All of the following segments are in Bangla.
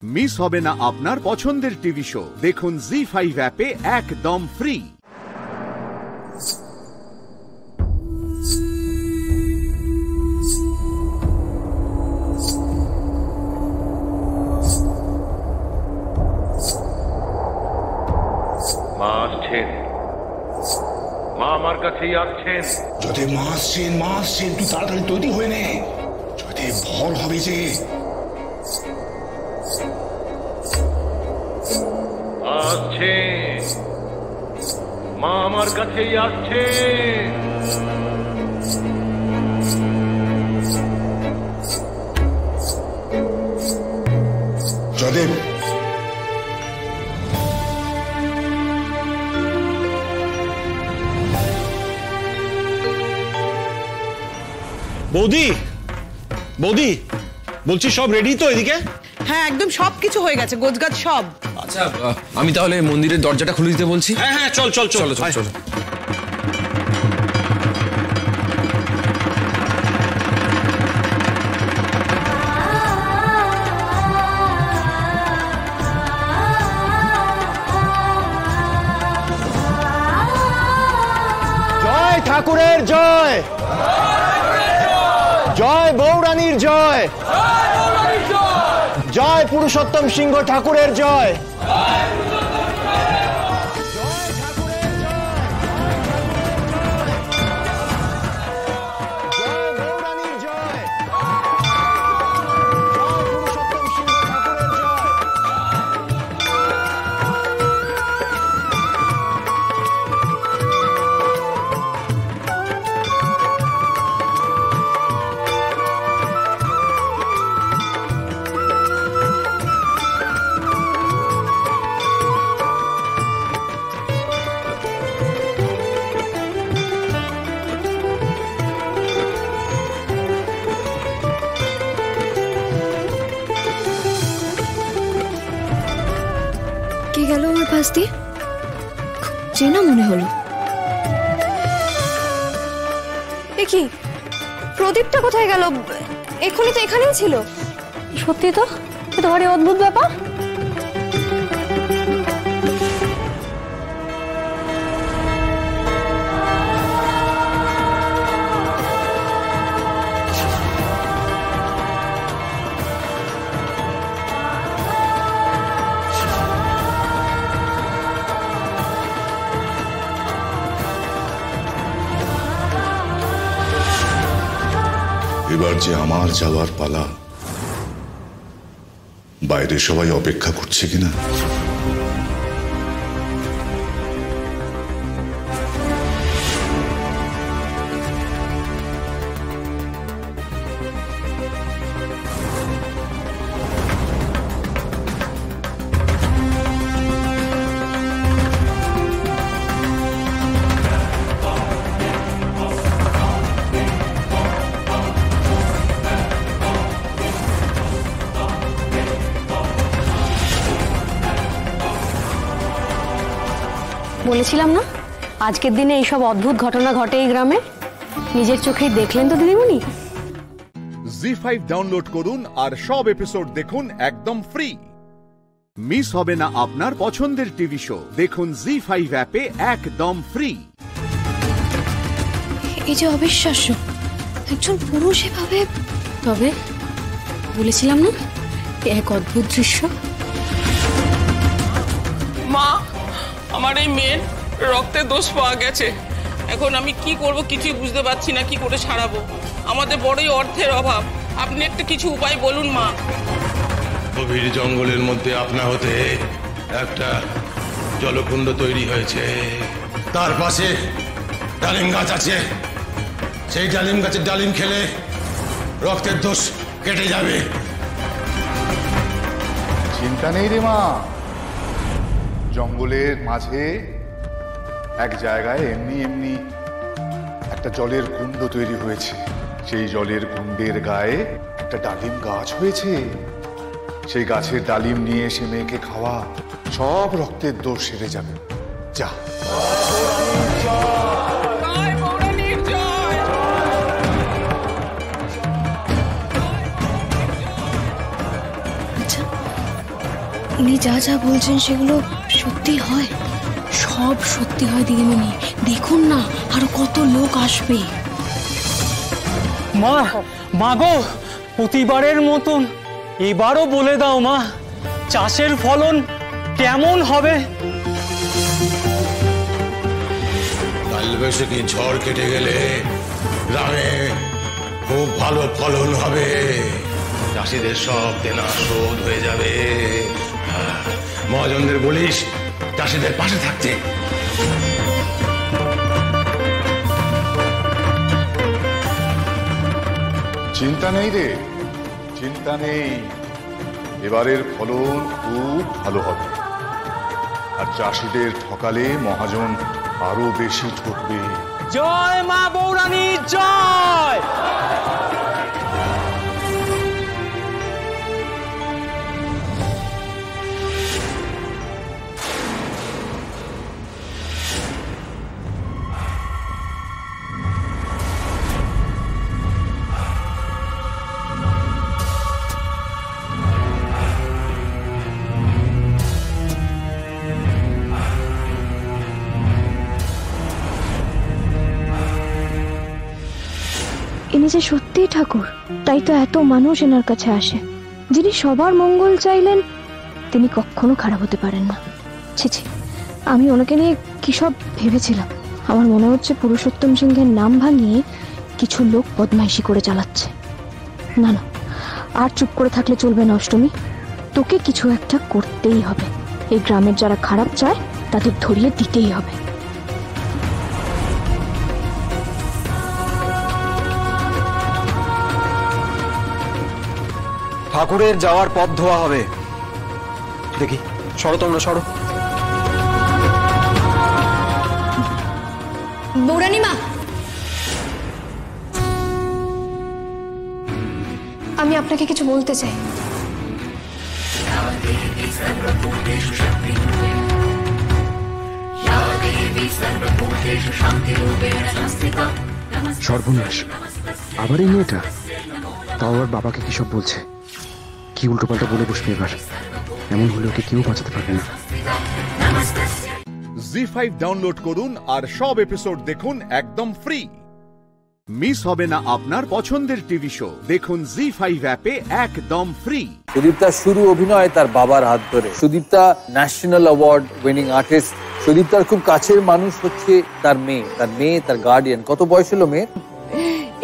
মিস হবে না আপনার পছন্দের টিভি শো। দেখুন জি5 অ্যাপে একদম ফ্রি। মা আসছেন, মা আমার কাছেই আসছেন। যদি মা আসছেন তুই তাড়াতাড়ি তৈরি হয়ে নে, যদি ভর হবে যে। আসছেন, মা আমার কাছেই আসছেন। জয়দেব, বৌদি বৌদি বলছি সব রেডি তো এদিকে? হ্যাঁ একদম সবকিছু হয়ে গেছে, গোছগাছ সব। আচ্ছা আমি তাহলে মন্দিরের দরজাটা খুলে দিতে বলছি। হ্যাঁ হ্যাঁ চল চল চল চলো চলো। জয় ঠাকুরের জয়, জয় বৌরানীর জয়, জয় পুরুষোত্তম সিংহ ঠাকুরের জয়। কে গেল আমার পাশ দিয়ে? চেনা মনে হলো। দেখি প্রদীপটা কোথায় গেল? এখনই তো এখানেই ছিল। সত্যি তো, এটা ভারী অদ্ভুত ব্যাপার। এবার যে আমার যাওয়ার পালা, বাইরে সবাই অপেক্ষা করছে কিনা। বলেছিলাম না আজকের দিনে এইসব অদ্ভুত ঘটনা ঘটে এই গ্রামে। নিজের চোখেই দেখলেন তো দিদিমণি। জি5 ডাউনলোড করুন আর সব এপিসোড দেখুন একদম ফ্রি। মিস হবে না আপনার পছন্দের টিভি শো। দেখুন জি5 অ্যাপে একদম ফ্রি। এই যে অবিশ্বাস্য, একজন পুরুষ এভাবে। তবে বলেছিলাম না এক অদ্ভুত দৃশ্য। মা, আমার এই মেয়ের রক্তের দোষ পাওয়া গেছে। এখন আমি কি করব কিছুই বুঝতে পারছি না, কি করে সারাবো। আমাদের বড়ই অর্থের অভাব, আপনি একটা কিছু উপায় বলুন মা। গভীর জঙ্গলের মধ্যে আপনা হতে একটা জলকুণ্ড তৈরি হয়েছে, তার পাশে ডালিম গাছ আছে। সেই ডালিম গাছের ডালিম খেলে রক্তের দোষ কেটে যাবে। চিন্তা নেই রে মা, জঙ্গলের মাঝে এক জায়গায় এমনি এমনি একটা জলের কুণ্ড তৈরি হয়েছে। সেই জলের কুণ্ডের গায়ে একটা ডালিম গাছ হয়েছে। সেই গাছের ডালিম নিয়ে এসে মেয়েকে খাওয়া, সব রক্তের দোষ সেরে যাবে। যা। উনি যা যা বলছেন সেগুলো সত্যি হয়? সব সত্যি হয় দিদিমণি, দেখুন না আরো কত লোক আসবে। মা, মা গো, প্রতিবারের মতন এবারও বলে দাও মা, চাষের ফলন কেমন হবে? কালবৈশাখী ঝড় কেটে গেলে গ্রামে খুব ভালো ফলন হবে, চাষিদের সব দেনা শোধ হয়ে যাবে। মহাজনদের বলিস চাষিদের পাশে থাকতে। চিন্তা নেই রে, চিন্তা নেই, এবারের ফলন খুব ভালো হবে। আর চাষিদের ঠকালে মহাজন আরো বেশি ঠকবে। জয় মা বৌরানী জয়। ইনি যে সত্যিই ঠাকুর, তাই তো এত মানুষ এনার কাছে আসে। যিনি সবার মঙ্গল চাইলেন তিনি কখনো খারাপ হতে পারেন না। ছি ছি, আমি ওনাকে নিয়ে কি সব ভেবেছিলাম। আমার মনে হচ্ছে পুরুষোত্তম সিংহের নাম ভাঙিয়ে কিছু লোক বদমাইশি করে চালাচ্ছে। না না, আর চুপ করে থাকলে চলবে না অষ্টমী, তোকে কিছু একটা করতেই হবে। এই গ্রামের যারা খারাপ চায় তাদের ধরিয়ে দিতেই হবে। ঠাকুরের যাওয়ার পথ ধোয়া হবে। দেখি, সরো তোমরা, সরো। বৌরানী মা, আমি আপনাকে কিছু বলতে চাই। সর্বনাশ, আবার এই মেয়েটা, তাও আবার বাবাকে কি সব বলছে। কি উল্টোপাল্টা বলে বসবে এবার, এমন হলে ওকে কেউ বাঁচাতে পারবে না। জি5 ডাউনলোড করুন আর সব এপিসোড দেখুন একদম ফ্রি। মিস হবে না আপনার পছন্দের টিভি শো, দেখুন জি5 অ্যাপে একদম ফ্রি। সুদীপ্তার শুরু অভিনয় তার বাবার হাত ধরে। Sudipta national award winning artist. সুদীপ্তার খুব কাছের মানুষ হচ্ছে তার মেয়ে, তার গার্ডিয়ান। কত বয়স হলো মেয়ের?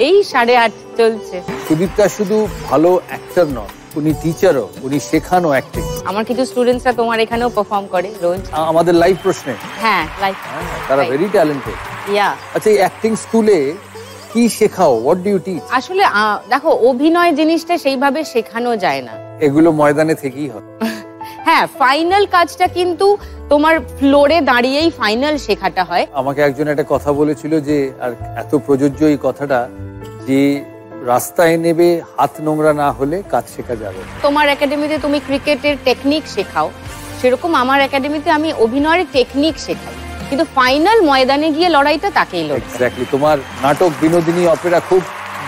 এই 8.5 চলছে। সুদীপ্তা শুধু ভালো অ্যাক্টর নন, উনি টিচারও, উনি শেখানো অ্যাক্টিং। আমার কিছু স্টুডেন্টসরা তোমার এখানেও পারফর্ম করে রোজ। আমাদের লাইভ প্রশ্নে? হ্যাঁ, লাইভ। তারা ভেরি ট্যালেন্টেড। ইয়া। আচ্ছা, এই অ্যাক্টিং স্কুলে কি শেখাও? What do you teach? আসলে দেখো, অভিনয় জিনিসটা সেইভাবে শেখানো যায় না, এগুলো ময়দানে থেকেই হয়। হ্যাঁ, ফাইনাল কাজটা কিন্তু তোমার ফ্লোরে দাঁড়িয়েই ফাইনাল শেখাটা হয়। আমাকে একজন একটা কথা বলেছিল যে, আর এত প্রযোজ্য এই কথাটা, যে রাস্তায় নেবে হাত নোংরা না হলে কাজ শেখা যাবে। তোমার একাডেমিতে তুমি ক্রিকেটের টেকনিক শেখাও, সেরকম আমার একাডেমিতে আমি অভিনয়ের টেকনিক শেখাই, কিন্তু ফাইনাল ময়দানে গিয়ে লড়াইটা তাকেই লড়তে। এক্স্যাক্টলি। তোমার নাটক বিনোদিনী অপেরা খুব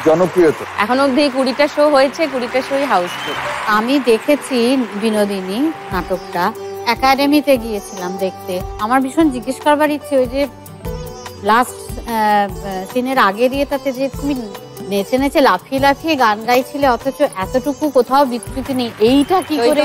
জনপ্রিয় তো। এখন অবধি 20টা শো হয়েছে, 20টা শোই হাউসফুল। আমি দেখেছি বিনোদিনী নাটকটা, একাডেমিতে গিয়েছিলাম দেখতে। আমার ভীষণ জিজ্ঞেস করবার ইচ্ছে, ওই যে লাস্ট সিনের আগের ইয়েটাতে যে তুমি নেচে নেচে লাফিয়ে লাফিয়ে গান গাইছিলে, অথচ এতটুকু কোথাও বিকৃতি নেই, এইটা কি করে?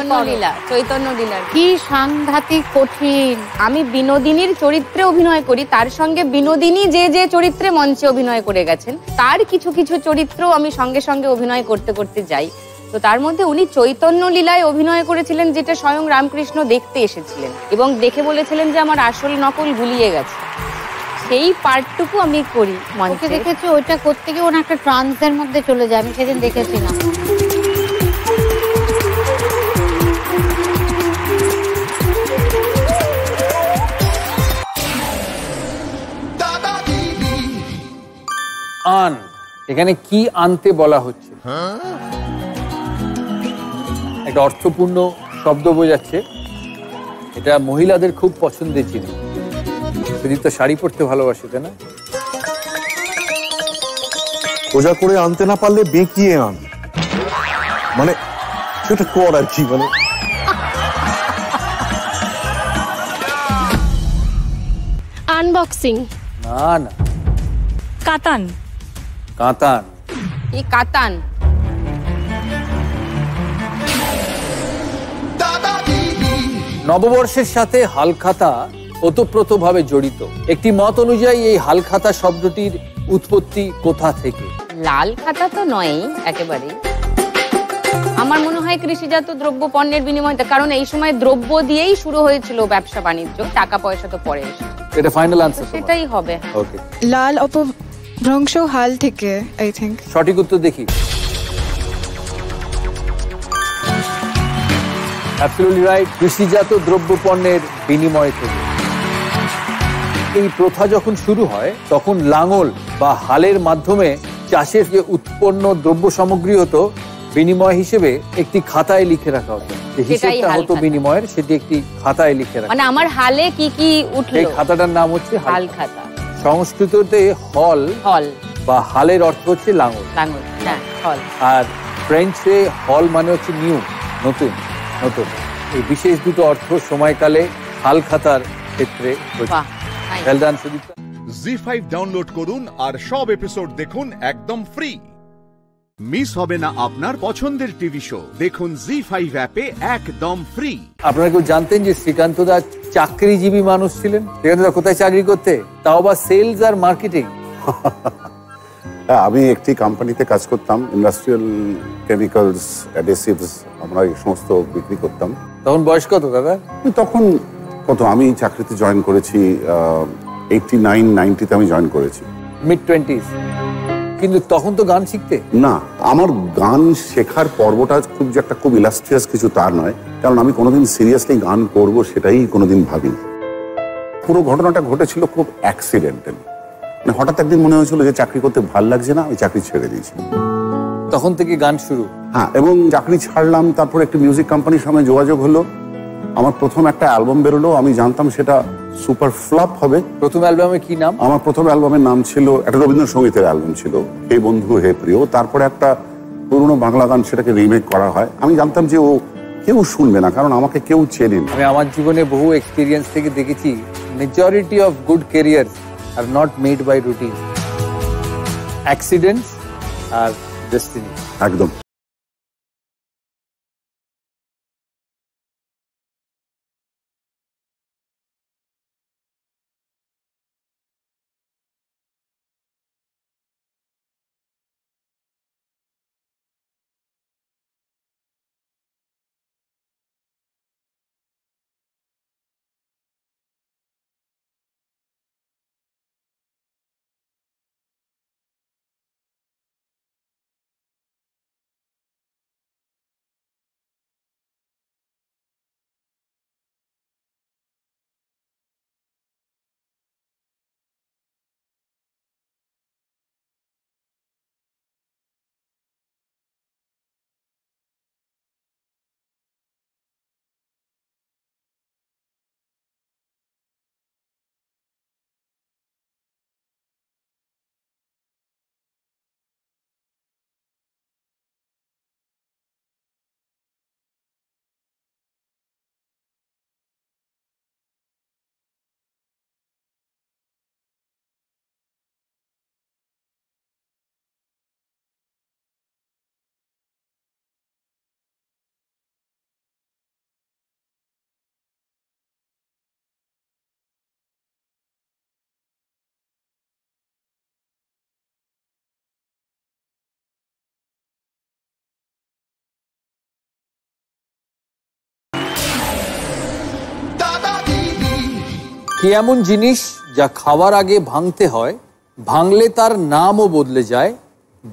চৈতন্য লীলা কি সাংঘাতিক কঠিন। আমি বিনোদিনীর চরিত্রে অভিনয় করি, তার সঙ্গে বিনোদিনী যে যে চরিত্রে মঞ্চে অভিনয় করে গেছেন তার কিছু কিছু চরিত্র আমি সঙ্গে সঙ্গে অভিনয় করতে করতে যাই। তো তার মধ্যে উনি চৈতন্য লীলায় অভিনয় করেছিলেন, যেটা স্বয়ং রামকৃষ্ণ দেখতে এসেছিলেন এবং দেখে বলেছিলেন যে আমার আসল নকল গুলিয়ে গেছে। সেই পার্টটুকু আমি করি মঞ্চে। দেখেছি ওইটা করতে গিয়ে ওনা একটা ট্রান্সের মধ্যে চলে যায়, আমি সেদিন দেখেছিলাম। আন, এখানে কি আনতে বলা হচ্ছে? একটা অর্থপূর্ণ শব্দ বোঝাচ্ছে। এটা মহিলাদের খুব পছন্দের জিনিস। সুদীপ তো শাড়ি পরতে ভালোবাসে, তাই না? সোজা করে আনতে না পারলে বেঁকিয়ে আন, মানে সেটা কর আর কি, মানে বক্সিং। না না, কাতান। কাতান। এই কাতান নববর্ষের সাথে হালখাতা ওতপ্রোতভাবে জড়িত। একটি মত অনুযায়ী এই হালখাতা শব্দটির উৎপত্তি কোথা থেকে? লাল খাতা তো নয় একেবারে। আমার মনে হয় কৃষিজাত দ্রব্য পণ্যের বিনিময়, কারণ এই সময় দ্রব্য দিয়েই শুরু হয়েছিল ব্যবসা বাণিজ্য, টাকা পয়সা তো পরে এসেছে। এটা ফাইনাল আনসার? সেটাই হবে। ওকে, লাল অপভ্রংশ হাল থেকে আই থিংক। সঠিক উত্তর দেখি। অ্যাবসলিউটলি রাইট, কৃষিজাত দ্রব্য পণ্যের বিনিময় থেকে। এই প্রথা যখন শুরু হয় তখন লাঙল বা হালের মাধ্যমে চাষের যে উৎপন্ন দ্রব্য সামগ্রী হতো বিনিময় হিসেবে একটি খাতায় লিখে রাখা হতো। হিসেবটা হতো বিনিময়ের, সেটি একটি খাতায় লিখে রাখা। মানে আমার হালে কি কি উঠলো, এই খাতাটার নাম হচ্ছে হাল খাতা। সংস্কৃততে হল হল বা হালের অর্থ হচ্ছে লাঙল। লাঙল, হ্যাঁ, হল। আর ফ্রেঞ্চে হল মানে হচ্ছে নিউ, নতুন নতুন। এই বিশেষ দুটো অর্থ সময়কালে হাল খাতার ক্ষেত্রে। জি5 ডাউনলোড করুন আর সব এপিসোড দেখুন একদম ফ্রি। মিস হবে না আপনার পছন্দের টিভি শো, দেখুন জি5 অ্যাপে একদম ফ্রি। আপনারা কেউ জানতেন যে শ্রীকান্ত দা চাকরিজীবী মানুষ ছিলেন? শ্রীকান্ত দা কোথায় চাকরি করতে, তাও বা সেলস আর মার্কেটিং? আমি একটি কোম্পানিতে কাজ করতাম, ইন্ডাস্ট্রিয়াল কেমিক্যালস, অ্যাডহেসিভস, আমরা এই সমস্ত বিক্রি করতাম। তখন বয়স কত দাদা? তখন কত, আমি চাকরিতে জয়েন করেছি 89-90-তে আমি জয়েন করেছি। Mid 20s। কিন্তু তখন তো গান শিখতে? না, আমার গান শেখার পর্বটা খুব ইলাস্ট্রিয়াস কিছু তার নয়, কারণ আমি কোনোদিন সিরিয়াসলি গান করব সেটাই কোনোদিন ভাবিনি। পুরো ঘটনাটা ঘটেছিল খুব অ্যাক্সিডেন্টাল। মানে হঠাৎ একদিন মনে হয়েছিল যে চাকরি করতে ভাল লাগছে না, আমি চাকরি ছেড়ে দিয়েছি। তখন থেকে গান শুরু? হ্যাঁ, এবং চাকরি ছাড়লাম, তারপর একটি মিউজিক কোম্পানির সঙ্গে যোগাযোগ হলো। আমার প্রথম একটা অ্যালবাম বেরোলো, আমি জানতাম সেটা সুপার ফ্লপ হবে। প্রথম অ্যালবামে কি নাম? আমার প্রথম অ্যালবামের নাম ছিল, একটা রবীন্দ্রসঙ্গীতের অ্যালবাম ছিল, হে বন্ধু হে প্রিয়। তারপরে একটা পুরনো বাংলা গান, সেটাকে রিমেক করা হয়। আমি জানতাম যে ও কেউ শুনবে না, কারণ আমাকে কেউ চেনে না। আমি আমার জীবনে বহু এক্সপিরিয়েন্স থেকে দেখেছি, majority of good careers are not made by routine, accidents আর ডেস্টিনি। একদম। কি এমন জিনিস যা খাওয়ার আগে ভাঙতে হয়, ভাঙলে তার নামও বদলে যায়,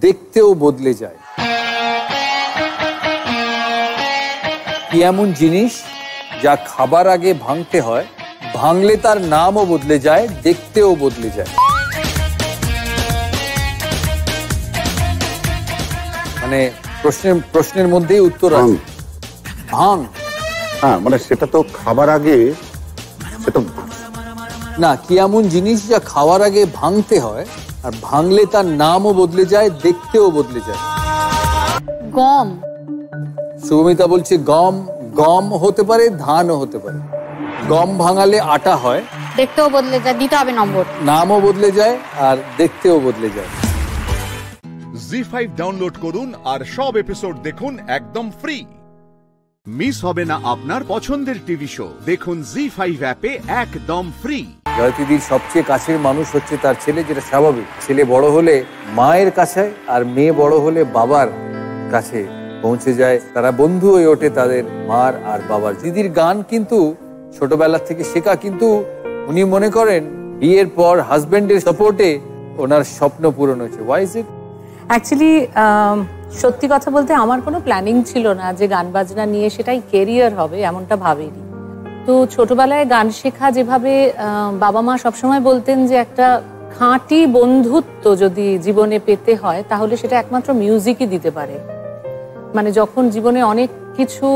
দেখতেও বদলে যায়? কি এমন জিনিস যা খাবার আগে ভাঙতে হয়, ভাঙলে তার নামও বদলে যায়, দেখতেও বদলে যায়? মানে প্রশ্নের মধ্যেই উত্তর আছে। ভাঙ। হ্যাঁ, মানে সেটা তো খাবার আগে, সেটা না, কি এমন জিনিস যা খাওয়ার আগে ভাঙতে হয় আর ভাঙলে তার নামও বদলে যায়, দেখতেও বদলে যায়? গম। শুভমিতা বলছে গম। গম হতে পারে, ধানও হতে পারে। গম ভাঙালে আটা হয়, দেখতেও বদলে যায়, দিতে হবে নম্বর। নামও বদলে যায় আর দেখতেও বদলে যায়। জি5 ডাউনলোড করুন আর সব এপিসোড দেখুন একদম ফ্রি। মিস হবে না আপনার পছন্দের টিভি শো, দেখুন জি5 অ্যাপে একদম ফ্রি। জয়তীদির সবচেয়ে কাছের মানুষ হচ্ছে তার ছেলে, যেটা স্বাভাবিক। ছেলে বড় হলে মায়ের কাছে আর মেয়ে বড় হলে বাবার কাছে পৌঁছে যায়, তারা বন্ধু হয়ে ওঠে তাদের মার আর বাবার। দিদির গান কিন্তু ছোটবেলা থেকে শেখা, কিন্তু উনি মনে করেন বিয়ের পর হাজবেন্ডের সাপোর্টে ওনার স্বপ্ন পূরণ হয়েছে। Why is it? অ্যাকচুয়ালি সত্যি কথা বলতে আমার কোনো প্ল্যানিং ছিল না যে গান বাজনা নিয়ে সেটাই কেরিয়ার হবে, এমনটা ভাবিনি। তো ছোটবেলায় গান শেখা, যেভাবে বাবা মা সবসময় বলতেন যে একটা খাঁটি বন্ধুত্ব যদি জীবনে পেতে হয় তাহলে সেটা একমাত্র মিউজিকই দিতে পারে। মানে যখন জীবনে অনেক কিছু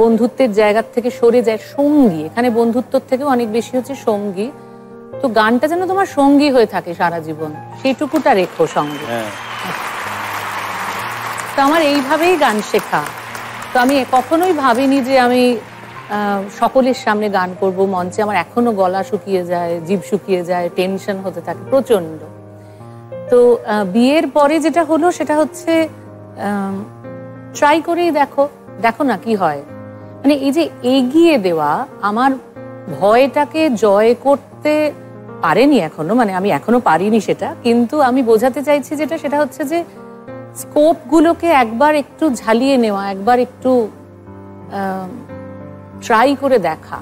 বন্ধুত্বের জায়গা থেকে সরে যায়, সঙ্গী, এখানে বন্ধুত্বর থেকেও অনেক বেশি হচ্ছে সঙ্গী, তো গানটা যেন তোমার সঙ্গী হয়ে থাকে সারা জীবন, সেইটুকুটা রেখো সঙ্গে। তো আমার এইভাবেই গান শেখা। তো আমি কখনোই ভাবিনি যে আমি সকলের সামনে গান করব মঞ্চে। আমার এখনো গলা শুকিয়ে যায়, জিভ শুকিয়ে যায়, টেনশন হতে থাকে প্রচন্ড। তো বিয়ের পরে যেটা হলো সেটা হচ্ছে ট্রাই করেই দেখো না কি হয়। মানে এই যে এগিয়ে দেওয়া, আমার ভয়টাকে জয় করতে পারেনি এখনো, মানে আমি এখনো পারিনি সেটা, কিন্তু আমি বোঝাতে চাইছি যেটা, সেটা হচ্ছে যে স্কোপগুলোকে একবার একটু ঝালিয়ে নেওয়া, একবার একটু ট্রাই করে দেখা,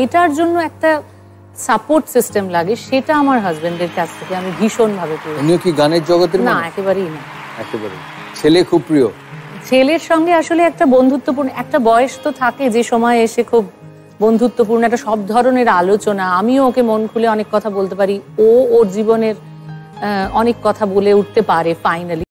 এটার জন্য একটা সাপোর্ট সিস্টেম লাগে, সেটা আমার হাজবেন্ডের কাছ থেকে আমি ভীষণভাবে পেয়েছি। উনিও কি গানের জগতের? না, একেবারেই না। একেবারে। ছেলে খুব প্রিয়? ছেলের সঙ্গে আসলে একটা বন্ধুত্বপূর্ণ একটা বয়স তো থাকে যে সময় এসে খুব বন্ধুত্বপূর্ণ একটা সব ধরনের আলোচনা, আমিও ওকে মন খুলে অনেক কথা বলতে পারি, ও ওর জীবনের অনেক কথা বলে উঠতে পারে ফাইনালি।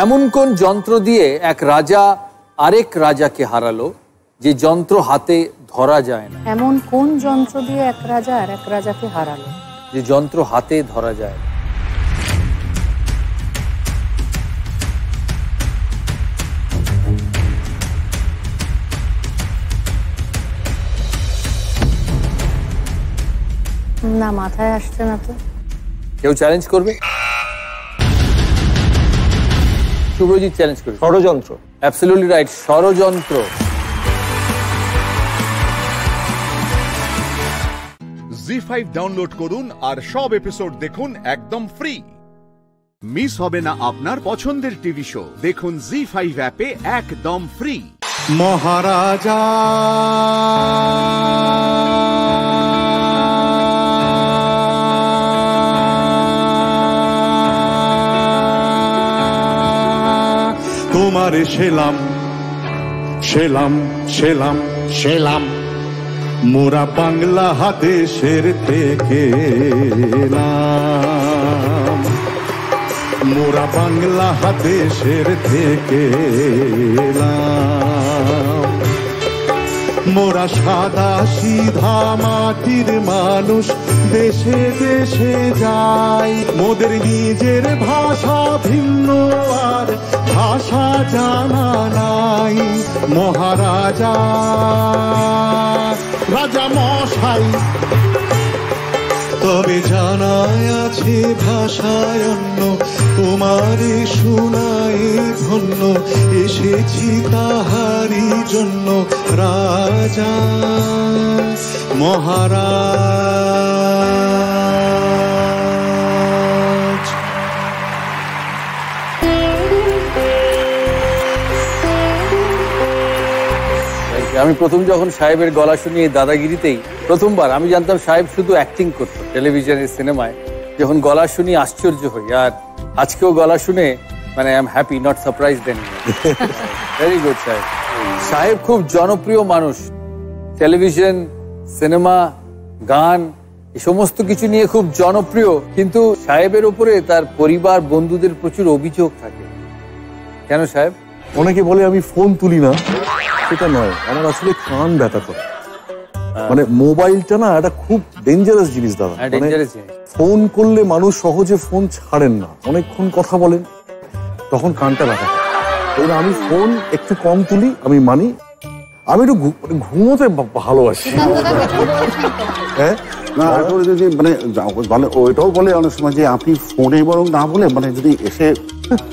এমন কোন যন্ত্র দিয়ে এক রাজা আরেক রাজাকে হারালো যে যন্ত্র হাতে ধরা যায় না? এমন কোন যন্ত্র দিয়ে এক রাজা আর এক রাজাকে হারালো যে যন্ত্র হাতে ধরা যায় না? না, মাথায় আসছে না তো। কেউ চ্যালেঞ্জ করবে? শুভ্রজিৎ চ্যালেঞ্জ করবে। ষড়যন্ত্র। অ্যাবসলিউটলি রাইট, ষড়যন্ত্র। জি5 ডাউনলোড করুন আর সব এপিসোড দেখুন একদম ফ্রি। মিস হবে না আপনার পছন্দের টিভি শো, দেখুন জি5 অ্যাপে একদম ফ্রি। মহারাজা তোমারে সেলাম সেলাম সেলাম সেলাম, মোরা বাংলা দেশের থেকে এলাম, মোরা বাংলা দেশের থেকে এলাম, মোরা সাদা সিধা মাটির মানুষ, দেশে দেশে যাই, মোদের নিজের ভাষা ভিন্ন আর ভাষা জানা নাই। মহারাজা রাজা মশাই তবে জানাই আছে ভাষায় অন্য, তোমারে শোনাই ধন্য, এসেছি তাহারি জন্য রাজা মহারাজ। আমি প্রথম যখন সাহেবের গলা শুনি এই দাদাগিরিতেই প্রথমবার আমি জানতাম সাহেব শুধু অ্যাক্টিং করতো টেলিভিশনের সিনেমায়, যখন গলা শুনি আশ্চর্য হই। আর আজকেও গলা শুনে মানে I am happy, not surprised anymore. Very good সাহেব। সাহেব খুব জনপ্রিয় মানুষ, টেলিভিশন, সিনেমা, গান এই সমস্ত কিছু নিয়ে খুব জনপ্রিয়, কিন্তু সাহেবের উপরে তার পরিবার বন্ধুদের প্রচুর অভিযোগ থাকে। কেন সাহেব? অনেকে বলে আমি ফোন তুলি না, সেটা নয়, আমার আসলে কান ব্যথা করে। মানে মোবাইলটা না একটা খুব ডেঞ্জারাস জিনিস দাদা। ফোন করলে মানুষ সহজে ফোন ছাড়েন না, অনেকক্ষণ কথা বলেন, তখন কানটা ব্যথা করে। এবার আমি ফোন একটু কম তুলি, আমি মানি। আমি একটু ঘুমোতে ভালোবাসি। হ্যাঁ না, যদি মানে ওইটাও বলে অনেক সময় যে আপনি ফোনে বরং না বলে মানে যদি এসে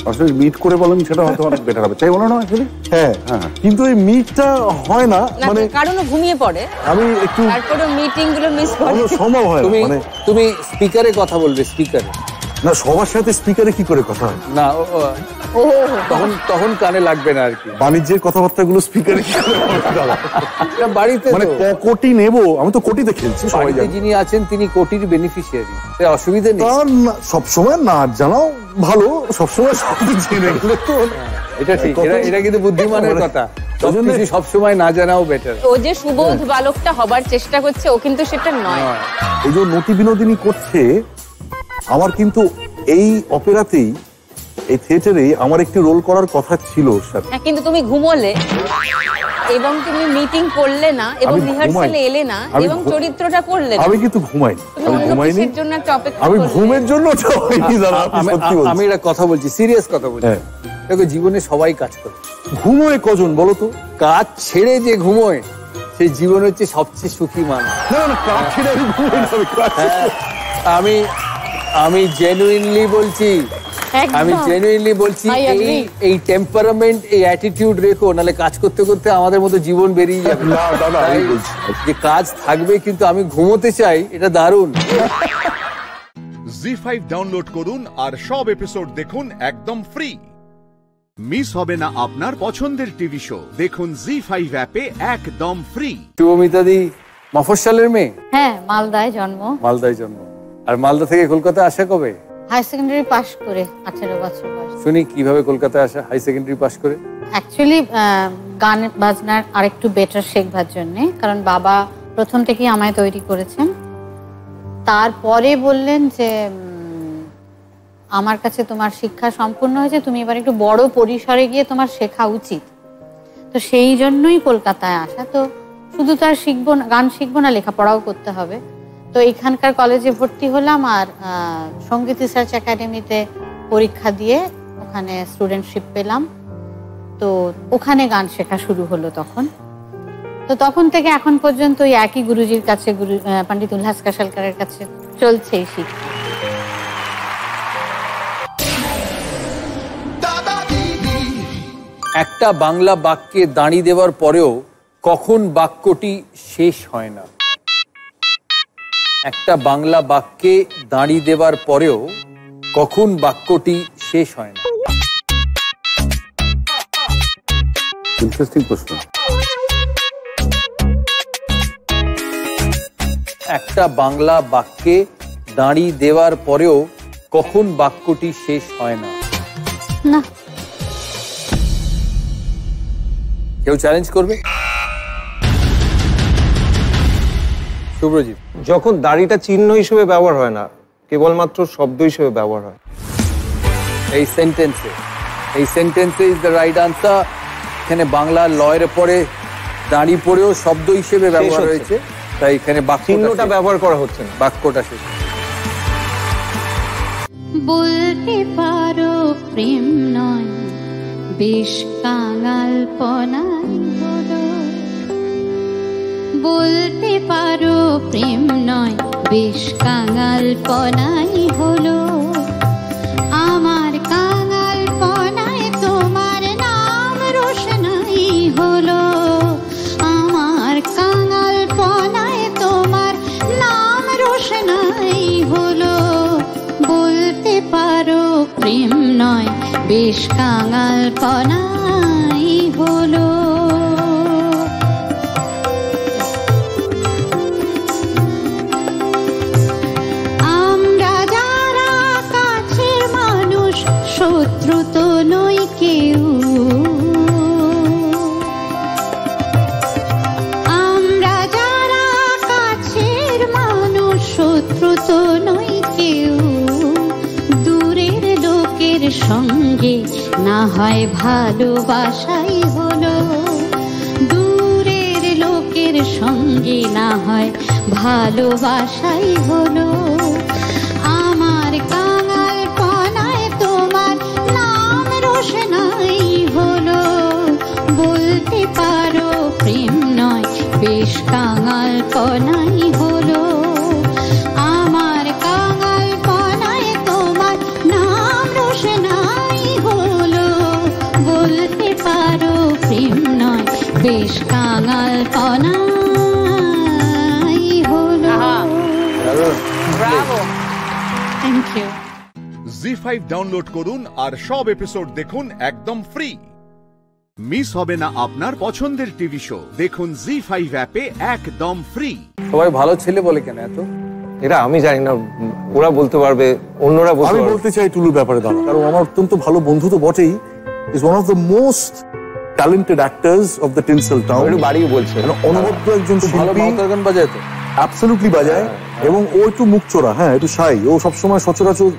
আসলে মিট করে বলেন সেটা হয়তো অনেক বেটার হবে, তাই বলো না? আসলে হ্যাঁ, কিন্তু এই মিটটা হয় না, মানে কারণ ঘুমিয়ে পড়ে। আমি একটু তারপরে মিটিং গুলো মিস করি, সম্ভব হয় না। তুমি স্পিকারে কথা বলবে, স্পিকারে না, সবার সাথে স্পিকারে কি করে কথা হয় না, তখন কানে লাগবে না আর কি। বাণিজ্যের কথাবার্তা গুলো স্পিকারে কি করে বাড়িতে মানে কোটি নেব, আমি তো কোটিতে খেলছি, সবাই জানে। যিনি আছেন তিনি কোটির বেনিফিশিয়ারি, অসুবিধা নেই। সবসময় না জানাও ভালো, সবসময় সব জেনে গেলে তো এটা ঠিক, এটা কিন্তু বুদ্ধিমানের কথা। সবসময় না জানাও বেটার। ও যে সুবোধ বালকটা হবার চেষ্টা করছে, ও কিন্তু সেটা নয়। এই যে নতি বিনোদিনী করছে, আমার কিন্তু এই অপেরাতেই, এই থিয়েটারে আমার একটি রোল করার কথা ছিল ওর সাথে। কিন্তু তুমি ঘুমোলে এবং তুমি মিটিং করলে না এবং রিহার্সালে এলে না এবং চরিত্রটা করলে না। আমি কিন্তু ঘুমাইনি, আমি ঘুমাইনি, আমি ঘুমের জন্য আমি একটা কথা বলছি, সিরিয়াস কথা বলছি। দেখো, জীবনে সবাই কাজ করে, ঘুমোয় কজন বলো তো? কাজ ছেড়ে যে ঘুমোয় সেই জীবন হচ্ছে সবচেয়ে সুখী মানুষ। আমি জেনুইনলি বলছি, এই টেম্পারামেন্ট, এই অ্যাটিটিউড রেখো, নাহলে কাজ করতে করতে আমাদের মতো জীবন বেরিয়ে যাবে। যে কাজ থাকবে কিন্তু আমি ঘুমোতে চাই, এটা দারুণ। জি5 ডাউনলোড করুন আর সব এপিসোড দেখুন একদম ফ্রি। মিস হবে না আপনার পছন্দের টিভি শো, দেখুন জি5 অ্যাপে একদম ফ্রি। শুভমিতাদি মফস্বলের মেয়ে? হ্যাঁ, মালদায় জন্ম। মালদায় জন্ম। আর মালদা থেকে কলকাতা আসা কবে? হাই সেকেন্ডারি পাস করে 18 বছর বয়স। শুনি কিভাবে কলকাতায় আসা হাই সেকেন্ডারি পাস করে? অ্যাকচুয়ালি গান বাজনার আরেকটু বেটার শেখবার জন্য, কারণ বাবা প্রথম থেকেই আমায় তৈরি করেছেন। তারপরে বললেন যে আমার কাছে তোমার শিক্ষা সম্পূর্ণ হয়েছে, তুমি এবার একটু বড় পরিসরে গিয়ে তোমার শেখা উচিত। তো সেই জন্যই কলকাতায় আসা। তো শুধু তো আর শিখবো না, গান শিখবো না, লেখাপড়াও করতে হবে। তো এখানকার কলেজে ভর্তি হলাম আর সঙ্গীত রিসার্চ একাডেমিতে পরীক্ষা দিয়ে ওখানে স্টুডেন্টশিপ পেলাম। তো ওখানে গান শেখা শুরু হলো তখন। তো তখন থেকে এখন পর্যন্ত ওই একই গুরুজির কাছে, পণ্ডিত উল্লাস কাশালকারের কাছে চলছে এই শিক্ষা। একটা বাংলা বাক্যে দাঁড়িয়ে দেওয়ার পরেও কখন বাক্যটি শেষ হয় না? একটা বাংলা বাক্যে দাঁড়িয়ে দেওয়ার পরেও কখন বাক্যটি শেষ হয় না? ইন্টারেস্টিং প্রশ্ন। একটা বাংলা বাক্যে দাঁড়িয়ে দেওয়ার পরেও কখন বাক্যটি শেষ হয় না? না। কেউ চ্যালেঞ্জ করবে? শুভ্রজিৎ। যখন দাড়িটা চিহ্ন হিসেবে ব্যবহার হয় না, কেবলমাত্র শব্দ হিসেবে ব্যবহার হয়। এই সেন্টেন্সে ইজ দ্য রাইট আনসার। এখানে বাংলা লয়ের পরে দাঁড়ি পড়েও শব্দ হিসেবে ব্যবহার হয়েছে, তাই এখানে চিহ্নটা ব্যবহার করা হচ্ছে না, বাক্যটা শেষ। বলতে পারো প্রেম নয় বেশ কাঙালপনাই হলো, বলতে পারো প্রেম নয় বেশ কাঙালপনাই হলো, আমার কাঙালপনায় তোমার নাম রোশনাই হলো, আমার কাঙালপনায় তোমার নাম রোশনাই হলো, বলতে পারো প্রেম নয় বেশ কাঙালপনাই হলো। হয় ভালোবাসাই হলো, দূরের লোকের সঙ্গে না হয় ভালোবাসাই হলো। আমার কাঙাল পনায় তোমার নাম রোশনাই হলো, বলতে পারো প্রেম নয় বেশ কাঙাল পনাই হলো। আমার কাঙাল পনায় তোমার নাম রোশনাই হলো, বলতে পারো প্রেম নয় বেশ কাঙাল পনাই হলো। Thank you. জি5 ডাউনলোড করুন আর সব এপিসোড দেখুন একদম ফ্রি। মিস হবে না আপনার পছন্দের টিভি শো, দেখুন জি5 অ্যাপে একদম ফ্রি। সবাই ভালো ছেলে বলে কেন এত? এটা আমি জানি না, ওরা বলতে পারবে, অন্যরা বলতে আমি পারবে। বলতে চাই টুলুর ব্যাপারে দাঁড়া, কারণ আমার অত্যন্ত ভালো বন্ধু তো বটেই, is one of the most talented actors of the tinsel town. একটু বাড়িয়ে বলছে, অনবদ্য একজন ভালো শিল্পী, মাউথ অর্গান বাজায় তো, অ্যাবসলিউটলি বাজায়, এবং ও একটু মুখ চোরা, হ্যাঁ একটু শাই, ও সবসময় সচরাচর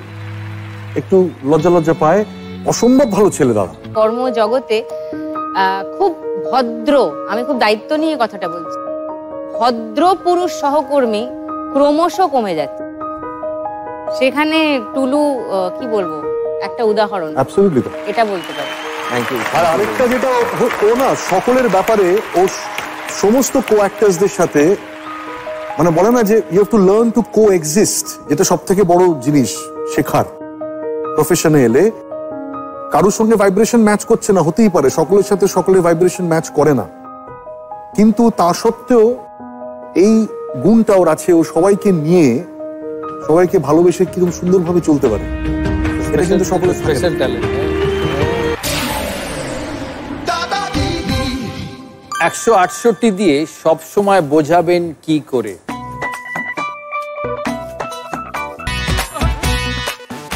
একটু লজ্জা লজ্জা পায়। অসম্ভব ভালো ছেলে দাদা। কর্মজগতে খুব ভদ্র, আমি খুব দায়িত্ব নিয়ে কথাটা বলছি, ভদ্র পুরুষ সহকর্মী ক্রমশ কমে যাচ্ছে। সেখানে টুলু কি বলবো, একটা উদাহরণ অ্যাবসলিউটলি এটা বলতে পারি। Thank you. আর আরেকটা যেটা ও না সকলের ব্যাপারে, ও সমস্ত কো অ্যাক্টার্সদের সাথে মানে বলে না যে you have to learn to coexist, যেটা সব থেকে বড় জিনিস শেখার প্রফেশনে এলে। কারোর সঙ্গে ভাইব্রেশন ম্যাচ করছে না, হতেই পারে, সকলের সাথে সকলের ভাইব্রেশন ম্যাচ করে না, কিন্তু তা সত্ত্বেও এই গুণটা ওর আছে, ও সবাইকে নিয়ে সবাইকে ভালোবেসে কিরকম সুন্দরভাবে চলতে পারে। এটা কিন্তু সকলের স্পেশাল ট্যালেন্ট। 168 দিয়ে সব সময় বোঝাবেন কি করে?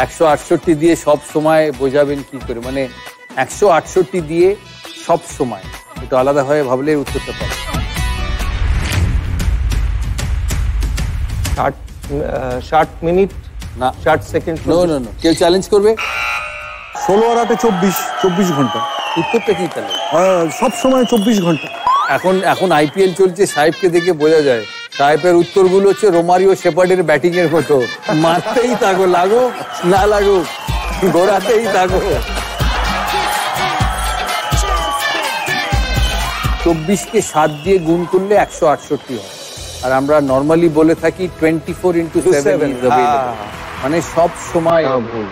168 দিয়ে সব সময় বোঝাবেন কি করে, মানে 168 দিয়ে সব সময়, একটু আলাদা হয়ে ভাবলে উত্তরটা পাবে। 60 মিনিট না 60 সেকেন্ড। নো নো নো, কেউ চ্যালেঞ্জ করবে? 16 আর 8 24 ঘন্টা। উত্তরটা কি তাহলে? সব সময় 24 ঘন্টা। এখন আইপিএল চলছে, সাহেবকে দেখে বোঝা যায় সাহেবের উত্তরগুলো হচ্ছে রোমারিও শেপার্ডের ব্যাটিং এর মতো, মারতেই থাকো, লাগো না লাগো, ঘোরাতেই থাকো। 24কে 7 দিয়ে গুণ করলে 168 হয়, আর আমরা নর্মালি বলে থাকি 24x7 is available, মানে সব সময় ভুল।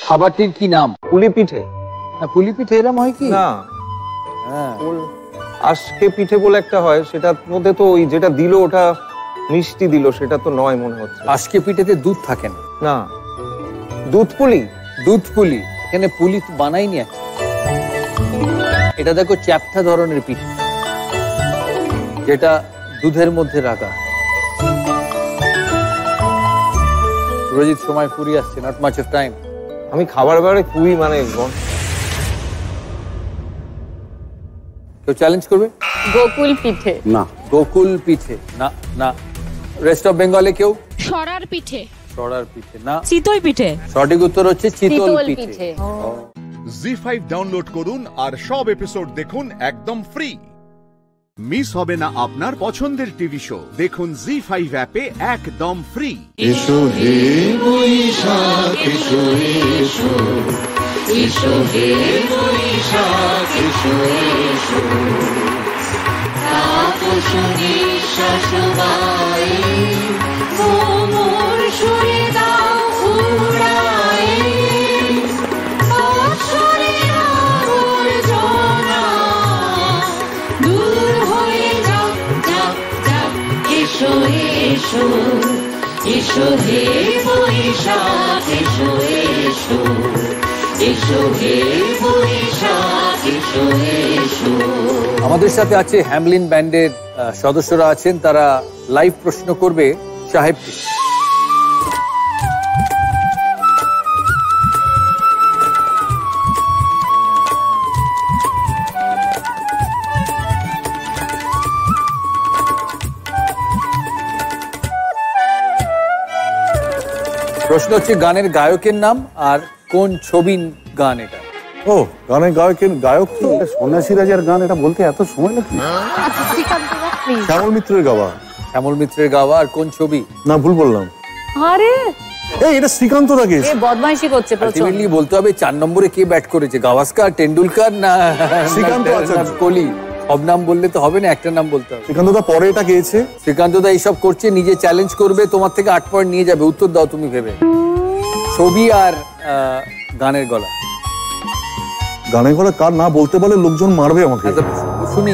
খাবারটির কি নাম? পুলি পিঠে। পুলি পিঠে এরম হয় কি? না, আজকে পিঠে বলে একটা হয়, সেটার মধ্যে তো ওই যেটা দিল ওটা মিষ্টি দিল, সেটা তো নয় মনে হচ্ছে। আজকে পিঠেতে দুধ থাকে না। না, দুধ পুলি। দুধ পুলি, এখানে পুলি বানাইনি। এটা দেখো চ্যাপ্টা ধরনের পিঠে, যেটা দুধের মধ্যে রাখা। সুরজিৎ সময় ফুরিয়ে আসছে, নট মাচ অফ টাইম। আমি খাবার ব্যাপারে খুবই মানে কেউ চ্যালেঞ্জ করবে? গোকুল পিঠে। না। গোকুল পিঠে না, না। রেস্ট অফ বেঙ্গলে কেউ? সরার পিঠে। সরার পিঠে না। চিতই পিঠে। সঠিক উত্তর হচ্ছে চিতল পিঠে। জি5 ডাউনলোড করুন আর সব এপিসোড দেখুন একদম ফ্রি। মিস হবে না আপনার পছন্দের টিভি শো, দেখুন জি5 অ্যাপে একদম ফ্রি। এসো হে বৈশাখ এসো এসো, এসো হে বৈশাখ এসো এসো, তাপসী শাশুবাই কোমর সুরে দাও উড়াই, বৎসরের আগুন এসো এসো হে বৈশাখ এসো এসো এসো হে বৈশাখ এসো এসো। আমাদের সাথে আছে হ্যামলিন ব্যান্ডের সদস্যরা আছেন, তারা লাইভ প্রশ্ন করবে সাহেবকে। প্রশ্ন হচ্ছে গানের গায়কের নাম আর কোন ছবির গান এটা। ও গানের গায়ক কি সন্ন্যাসী রাজার গান, এটা বলতে এত সময় নাকি? শ্যামল মিত্রের গাওয়া। শ্যামল মিত্রের গাওয়া আর কোন ছবি? না ভুল বললাম। আরে এই এটা শ্রীকান্ত দা গেছে। এ বদমাইশি করছে প্রচুর। আলটিমেটলি বলতে হবে 4 নম্বরে কে ব্যাট করেছে, গাভাস্কার, টেন্ডুলকার না শ্রীকান্ত আচার্য, কোহলি। সব নাম বললে তো হবে না, একটা নাম বলতে হবে। শ্রীকান্ত দা পরে এটা গেয়েছে। শ্রীকান্ত দা এইসব করছে, নিজে চ্যালেঞ্জ করবে, তোমার থেকে 8 পয়েন্ট নিয়ে যাবে। উত্তর দাও তুমি ভেবে। ছবি আর গানের গলা। গানের গলা কার না বলতে পারলে লোকজন মারবে আমাকে। শুনি।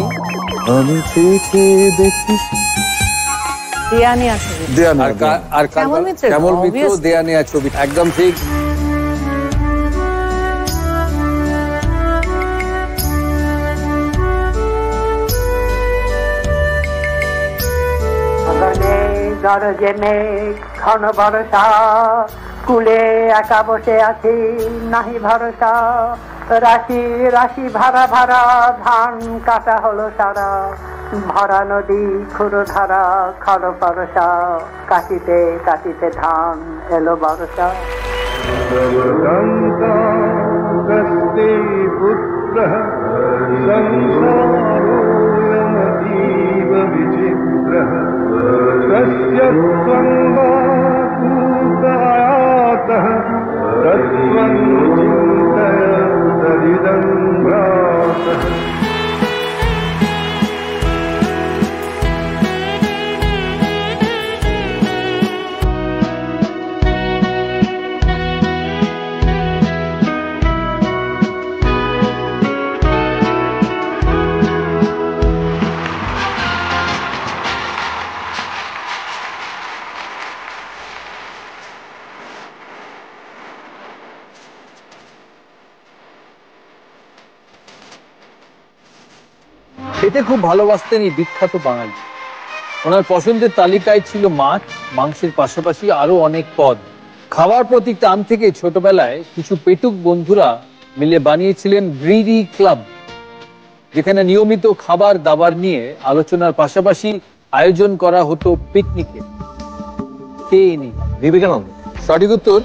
আমি চেয়ে চেয়ে দেখি দেয়ানি আছে। দেয়ানি আর শ্যামল মিত্র দেয়ানি আর ছবি, একদম ঠিক। গরজে মেঘ ঘন বর্ষা, কুলে একা বসে আছি নাহি ভরসা, রাশি রাশি ভাড়া ভাড়া ধান কাটা হলো সারা, ভরা নদী খুরো ধারা খর পরশা, কাটিতে কাটিতে ধান এলো বর্ষা। খেতে খুব ভালোবাসতেন এই বিখ্যাত বাঙালি। ওনার পছন্দের তালিকায় ছিল মাছ, মাংসের পাশাপাশি আরো অনেক পদ। খাওয়ার প্রতি টান থেকে ছোটবেলায় কিছু পেটুক বন্ধুরা মিলে বানিয়েছিলেন গ্রিডি ক্লাব, যেখানে নিয়মিত খাবার দাবার নিয়ে আলোচনার পাশাপাশি আয়োজন করা হতো পিকনিকের। কে ইনি? বিবেকানন্দ। সঠিক উত্তর।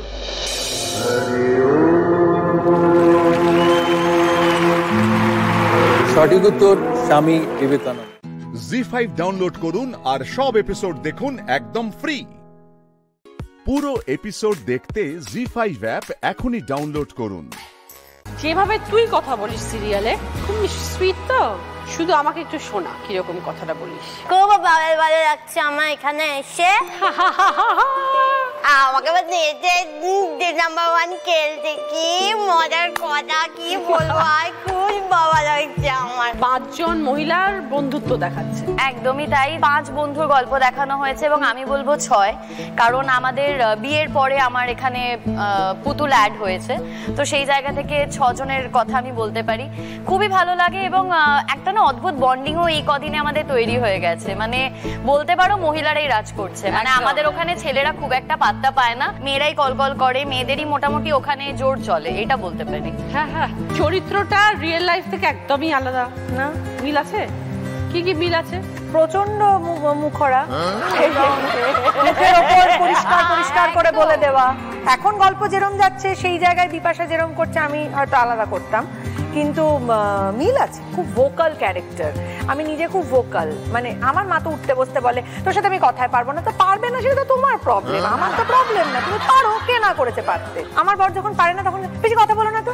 সঠিক উত্তর স্বামী বিবেকানন্দ। জি5 ডাউনলোড করুন আর সব এপিসোড দেখুন একদম ফ্রি। পুরো এপিসোড দেখতে জি5 অ্যাপ এখনই ডাউনলোড করুন। যেভাবে তুই কথা বলিস সিরিয়ালে খুব সুইট তো, শুধু আমাকে একটু শোনা কিরকম কথাটা বলিস। খুব ভালো লাগছে আমার এখানে এসে। আমাকে নাম্বার 1 খেলতে, কি মজার কথা, কি বলবো, আর খুব ভালো লাগছে আমার। 5 জন মহিলার বন্ধুত্ব দেখাচ্ছে। একদমই তাই, 5 বন্ধুর গল্প দেখানো হয়েছে এবং আমি বলবো 6, কারণ আমাদের বিয়ের পরে আমার এখানে পুতুল অ্যাড হয়েছে, তো সেই জায়গা থেকে 6 জনের কথা আমি বলতে পারি। খুবই ভালো লাগে এবং একটা না অদ্ভুত বন্ডিংও এই কদিনে আমাদের তৈরি হয়ে গেছে। মানে বলতে পারো মহিলারাই রাজ করছে, মানে আমাদের ওখানে ছেলেরা খুব একটা পাত্তা পায় না, মেয়েরাই কলকল করে, মেয়েদেরই মোটামুটি ওখানে জোর চলে, এটা বলতে পারি। হ্যাঁ হ্যাঁ, চরিত্রটা রিয়েল লাইফ থেকে একদমই আলাদা না? মিল আছে? কি কি মিল আছে? প্রচন্ড মুখরা, মুখের ওপর পরিষ্কার পরিষ্কার করে বলে দেওয়া। এখন গল্প যেরকম যাচ্ছে সেই জায়গায় বিপাশা যেরকম করছে আমি হয়তো আলাদা করতাম, কিন্তু মিল আছে। খুব ভোকাল ক্যারেক্টার, আমি নিজে খুব ভোকাল। মানে আমার মা তো উঠতে বসতে বলে তোর সাথে আমি কথায় পারবো না, তো পারবে না সেটা তো তোমার প্রবলেম, আমার তো প্রবলেম না। তুমি পারো, কে না করেছে পারতে। আমার বর যখন পারে না তখন বেশি কথা বলো না, তো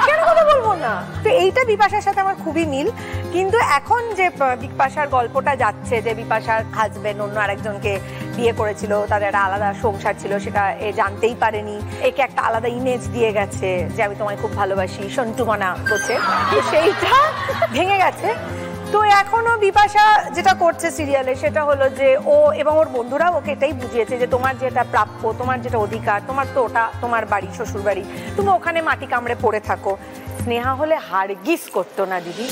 কেন কথা বলবো না। তো এইটা বিপাশার সাথে আমার খুবই মিল। কিন্তু এখন যে বিপাশার গল্পটা যাচ্ছে, যে বিপাশার হাজবেন্ড অন্য আরেকজনকে বিয়ে করেছিল, তাদের একটা আলাদা সংসার ছিল, সেটা এ জানতেই পারেনি, একে একটা আলাদা ইমেজ দিয়ে গেছে যে আমি তোমায় খুব ভালোবাসি, সন্টুমানা করছে, সেইটা ভেঙে গেছে। তো এখনো বিপাশা যেটা করছে সিরিয়ালে সেটা হলো যে ও এবং ওর বন্ধুরা ওকে এটাই বুঝিয়েছে যে তোমার যেটা প্রাপ্য, তোমার যেটা অধিকার, তোমার তো ওটা তোমার বাড়ি, শ্বশুর বাড়ি, তুমি ওখানে মাটি কামড়ে পড়ে থাকো। স্নেহা হলে হারগিজ করতো না দিদি।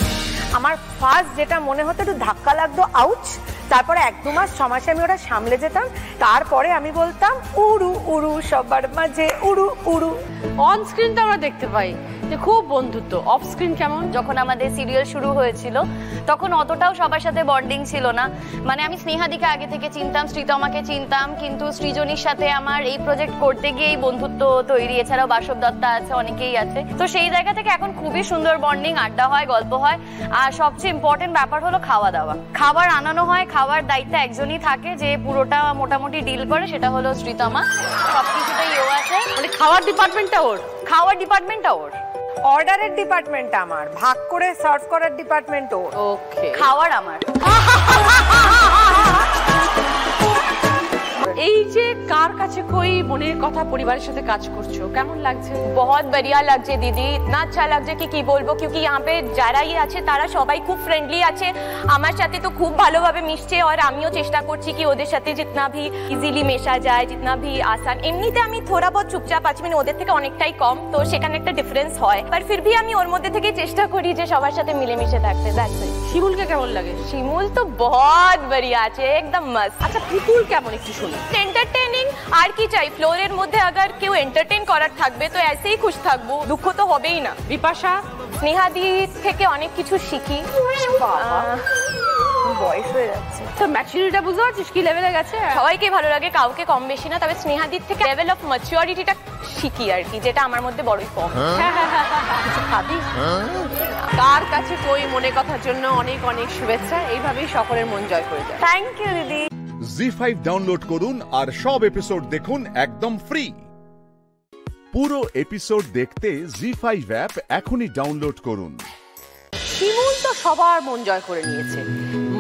আমার ফার্স্ট যেটা মনে হতো একটু ধাক্কা লাগতো, আউচ, তারপরে 1-2 মাস 6 মাসে আমি ওটা সামলে যেতাম, তারপরে আমি বলতাম উড়ু উড়ু সবার মাঝে উড়ু উড়ু। অন স্ক্রিন তো আমরা দেখতে পাই যে খুব বন্ধুত্ব, অফ স্ক্রিন কেমন? যখন আমাদের সিরিয়াল শুরু হয়েছিল তখন অতটাও সবার সাথে বন্ডিং ছিল না। মানে আমি স্নেহাদিকে আগে থেকে চিনতাম, শ্রীতমাকে চিনতাম, কিন্তু সৃজনীর সাথে আমার এই প্রজেক্ট করতে গিয়ে এই বন্ধুত্ব তৈরি। এছাড়াও বাসব দত্তা আছে, অনেকেই আছে। তো সেই জায়গা থেকে এখন খুবই সুন্দর বন্ডিং, আড্ডা হয়, গল্প হয়। আর সবচেয়ে ইম্পর্টেন্ট ব্যাপার হলো খাওয়া দাওয়া। খাবার আনানো হয়, খাওয়ার দায়িত্ব একজনই থাকে যে পুরোটা মোটামুটি ডিল করে, সেটা হলো শ্রীতমা। সবকিছুতেই ও আছে, মানে খাওয়ার ডিপার্টমেন্টটা ওর, খাওয়ার ডিপার্টমেন্টটা ওর, অর্ডারের ডিপার্টমেন্ট আমার, ভাগ করে সার্ভ করার ডিপার্টমেন্ট ওর, ওকে, খাওয়ার আমার। এই যে কার কাছে কই মনের কথা পরিবারের সাথে কাজ করছো, কেমন লাগছে? बहुत बढ़िया লাগছে দিদি, इतना अच्छा লাগছে কি বলবো। क्योंकि यहाँ पे যারাই আছে তারা সবাই খুব ফ্রেন্ডলি আছে, আমার সাথে তো খুব ভালোভাবে মিশছে। আর আমিও চেষ্টা করছি কি ওদের সাথে जितना भी ইজিলি মেশা যায়, जितना भी আসান। এমনিতে আমি থোড়া বহুত চুপচাপ আছি, মানে ওদের থেকে অনেকটাই কম, তো সেখানে একটা ডিফারেন্স হয়। বাট ফির ভি আমি ওর মধ্যে থেকে চেষ্টা করি যে সবার সাথে মিলেমিশে থাকতে। That's it. শিমুলকে কেমন লাগে? শিমুল তো बहुत बढ़िया আছে, একদম মস্ত। আচ্ছা পুতুল কেমন একটু শুনি। এন্টারটেইনিং, আর কি চাই? ফ্লোরের মধ্যে আগার কেউ এন্টারটেইন করার থাকবে তো এসেই খুশ থাকবো, দুঃখ তো হবেই না। বিপাশা, স্নেহাদি থেকে অনেক কিছু শিখি। বয়স হয়ে যাচ্ছে তো ম্যাচুরিটিটা বুঝতে পারছিস কি লেভেলে গেছে? সবাইকে ভালো লাগে, কাউকে কম বেশি না। তবে স্নেহাদির থেকে লেভেল অফ ম্যাচুরিটিটা শিখি আর কি, যেটা আমার মধ্যে বড়ই কম। কিছু খাবি? কার কাছে কই মনে কথার জন্য অনেক অনেক শুভেচ্ছা। এইভাবেই সকলের মন জয় করে যায়। থ্যাংক ইউ দিদি। জি5 ডাউনলোড করুন আর সব এপিসোড দেখুন একদম ফ্রি। পুরো এপিসোড দেখতে জি5 অ্যাপ এখনই ডাউনলোড করুন। শিমুল তো সবার মন জয় করে নিয়েছে,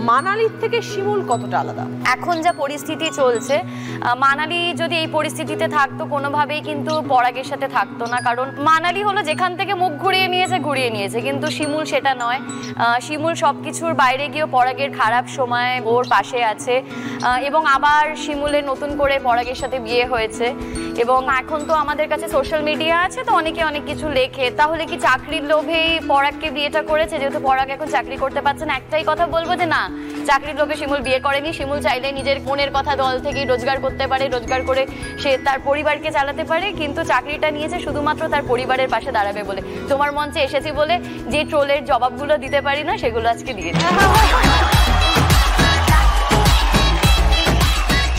মানালির থেকে শিমুল কতটা আলাদা? এখন যা পরিস্থিতি চলছে, মানালি যদি এই পরিস্থিতিতে থাকতো কোনোভাবেই কিন্তু পরাগের সাথে থাকতো না। কারণ মানালি হলো যেখান থেকে মুখ ঘুরিয়ে নিয়েছে, কিন্তু শিমুল সেটা নয়। শিমুল সবকিছুর বাইরে গিয়েও পরাগের খারাপ সময় ওর পাশে আছে। এবং আবার শিমুলের নতুন করে পরাগের সাথে বিয়ে হয়েছে। এবং এখন তো আমাদের কাছে সোশ্যাল মিডিয়া আছে, তো অনেকে অনেক কিছু লেখে। তাহলে কি চাকরির লোভেই পরাগকে বিয়েটা করেছে? যেহেতু পরাগ এখন চাকরি করতে পারছে না, একটাই কথা বলবো যে না, চাকরির লোভে শিমুল বিয়ে করেনি। শিমুল চাইলে নিজের মনের কথা দল থেকেই রোজগার করতে পারে, রোজগার করে সে তার পরিবারকে চালাতে পারে। কিন্তু চাকরিটা নিয়েছে শুধুমাত্র তার পরিবারের পাশে দাঁড়াবে বলে। তোমার মঞ্চে এসেছি বলে যে ট্রোলের জবাবগুলো দিতে পারি না, সেগুলো আজকে দিয়েছি।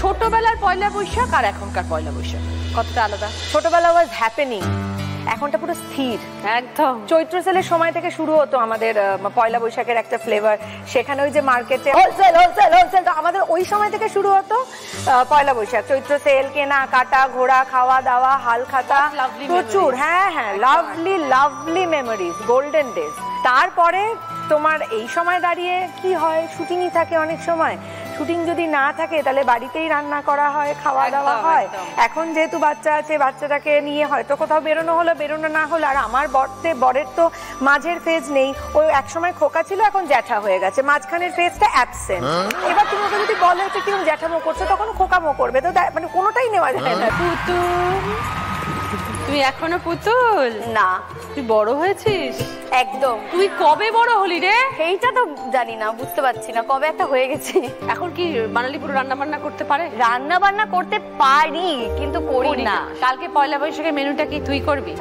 ছোটবেলার পয়লা বৈশাখ আর এখনকার পয়লা বৈশাখ কতটা আলাদা? ছোটবেলা ওয়াজ হ্যাপেনিং, এখনটা পুরো স্থির। একদম চৈত্র সেলের সময় থেকে শুরু হতো আমাদের পয়লা বৈশাখের একটা ফ্লেভার। সেখানে ওই যে মার্কেটে হোলসেল হোলসেল হোলসেল, আমাদের ওই সময় থেকে শুরু হতো পয়লা বৈশাখ। চৈত্র সেল, কেনা কাটা, ঘোরা, খাওয়া দাওয়া, হাল খাতা প্রচুর। হ্যাঁ হ্যাঁ, lovely lovely memories, golden days. তারপরে তোমার এই সময় দাঁড়িয়ে কি হয়, শুটিংই থাকে অনেক সময়। শুটিং যদি না থাকে তাহলে বাড়িতেই রান্না করা হয়, খাওয়া দাওয়া হয়। এখন যেহেতু বাচ্চা আছে, বাচ্চাটাকে নিয়ে হয়তো কোথাও বেরোনো হলো, বেরোনো না হলো। আর আমার বরের তো মাঝের ফেজ নেই, ওই একসময় খোকা ছিল, এখন জ্যাঠা হয়ে গেছে, মাঝখানের ফেজটা অ্যাবসেন্ট। এবার তুমি ওকে যদি বলো যে কিরকম জ্যাঠামো করছো, তখন খোকামো করবে, তো মানে কোনোটাই নেওয়া যায় না। তুই এখনো পুতুল না? তুই বড় হয়েছিস একদম। তুই কবে বড় হলি রে? এইটা তো জানি না, বুঝতে পারছি না কবে একটা হয়ে গেছে। এখন কি মানালি পুরো রান্না বান্না করতে পারে? রান্না বান্না করতে পারি, কিন্তু করি না। কালকে পয়লা বৈশাখের মেনুটা কি তুই করবি?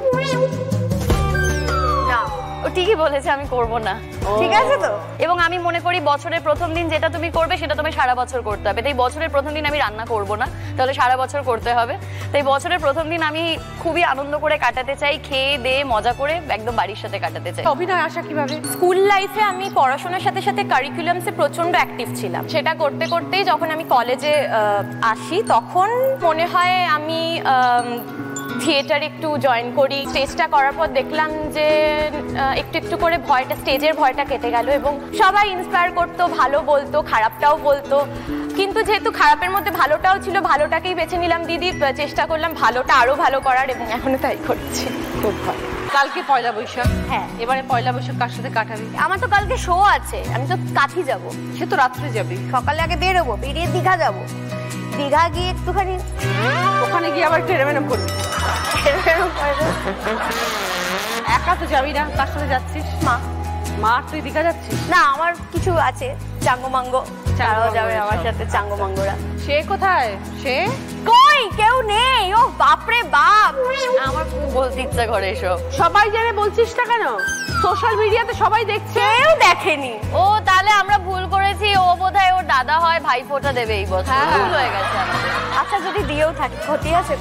না, ও ঠিকই বলেছে, আমি করব না। ঠিক আছে তো? এবং আমি মনে করি বছরের প্রথম দিন যেটা তুমি করবে সেটা তুমি সারা বছর করতে হবে। তাই বছরের প্রথম দিন আমি রান্না করব না, তাহলে সারা বছর করতে হবে। তাই বছরের প্রথম দিন আমি খুবই আনন্দ করে কাটাতে চাই, খেয়ে দিয়ে মজা করে একদম বাড়ির সাথে কাটাতে চাই। অভিনয় আসা কিভাবে? স্কুল লাইফে আমি পড়াশোনার সাথে সাথে কারিকুলামসে প্রচন্ড অ্যাক্টিভ ছিলাম। সেটা করতে করতেই যখন আমি কলেজে আসি, তখন মনে হয় আমি থিয়েটার একটু জয়েন করি। স্টেজটা করার পর দেখলাম যে একটু একটু করে ভয়টা, স্টেজের ভয়টা কেটে গেল। এবং সবাই ইন্সপায়ার করতো, ভালো বলতো, খারাপটাও বলতো। কিন্তু যেহেতু খারাপের মধ্যে ভালোটাও ছিল, ভালোটাকেই বেছে নিলাম দিদি। চেষ্টা করলাম ভালোটা আরো ভালো করার, এবং এখনো তাই করছি। খুব ভালো। কালকে পয়লা বৈশাখ। হ্যাঁ, এবারে পয়লা বৈশাখ কার সাথে কাটাবি? আমার তো কালকে শো আছে, আমি তো কাঠি যাব। সে তো রাত্রে যাবি। সকালে আগে বেরোবো, বেরিয়ে দীঘা যাব। দীঘা গিয়ে একটুখানি, ওখানে গিয়ে আবার টেরেমেরম করবি। একা তো যাবি না, কার সাথে যাচ্ছিস? মা তুই দীঘা যাচ্ছিস? না, আমার কিছু আছে, চাঙ্গো তারাও যাবে আমার সাথে, চাঙ্গো। সে কোথায়? সে কই, কেউ নেই। ও বাপরে বাপ, আমার বলতে ইচ্ছা করে এসব। সবাই জানে, বলছিস না কেন? সোশ্যাল মিডিয়াতে সবাই দেখছে। কেউ দেখেনি। ও তাহলে আমরা ভুল করেছি। ও বোধহয় ওর দাদা হয়, ভাইফোঁটা দেবে এই বছর। ভুল হয়ে গেছে আমাদের। আচ্ছা, যদি দিয়েও থাকে ক্ষতি আছে?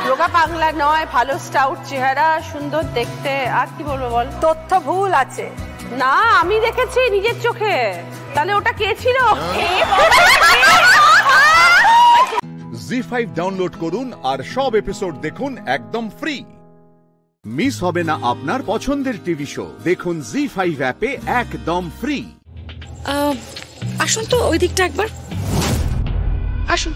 রোগা পাগলা নয়, ভালো স্টাউট চেহারা, সুন্দর দেখতে। আর কি বলবো বল? তথ্য ভুল আছে। না, আমি দেখেছি নিজের চোখে। তাহলে ওটা কে ছিল? জি5 ডাউনলোড করুন আর সব এপিসোড দেখুন একদম ফ্রি। মিস হবে না আপনার পছন্দের টিভি শো। দেখুন জি5 অ্যাপে একদম ফ্রি। আসুন তো ওই দিকটা একবার। আসুন।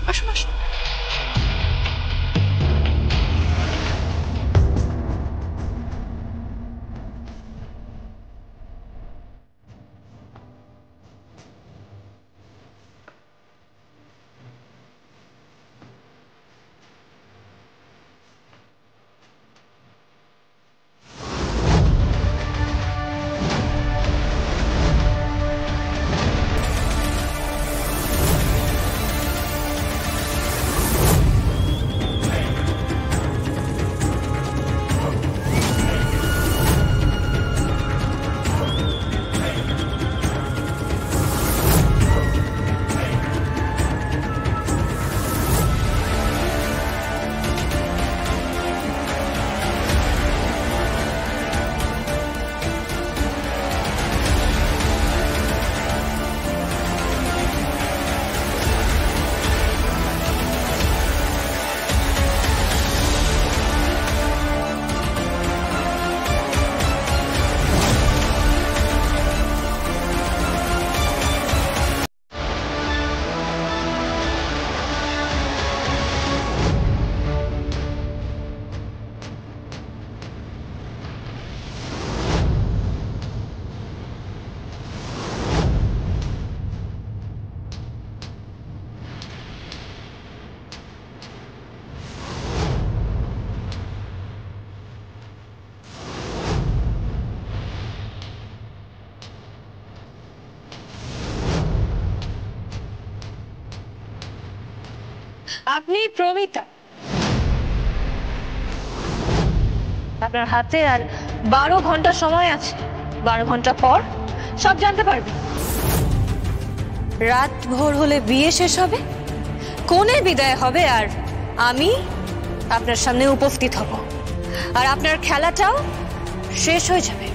আপনি প্রমিতা, আপনার হাতে আর 12 ঘন্টা সময় আছে। 12 ঘন্টা পর সব জানতে পারবেন। রাত ভোর হলে বিয়ে শেষ হবে, কোণে বিদায় হবে, আর আমি আপনার সামনে উপস্থিত হব, আর আপনার খেলাটাও শেষ হয়ে যাবে।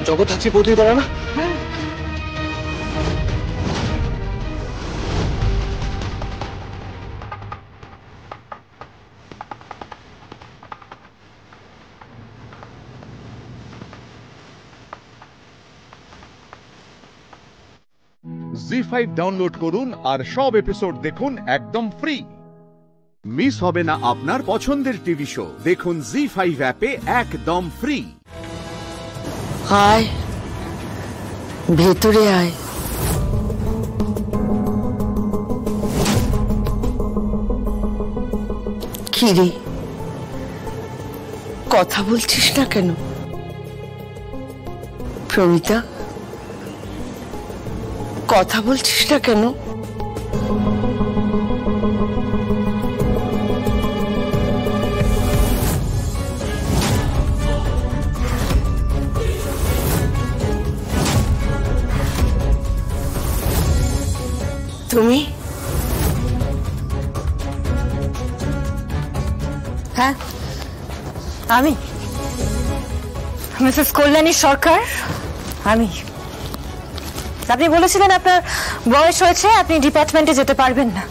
জগৎ থাকছে পৌঁছে পারে না। জি5 ডাউনলোড করুন আর সব এপিসোড দেখুন একদম ফ্রি। মিস হবে না আপনার পছন্দের টিভি শো। দেখুন জি5 অ্যাপে একদম ফ্রি। হাই ভেতরে আয়। কি রে, কথা বলছিস না কেন? প্রমিতা, কথা বলছিস না কেন? তুমি? হ্যাঁ, আমি মিসেস কল্যাণী সরকার। আমি আপনি বলেছিলেন আপনার বয়স হয়েছে, আপনি ডিপার্টমেন্টে যেতে পারবেন না,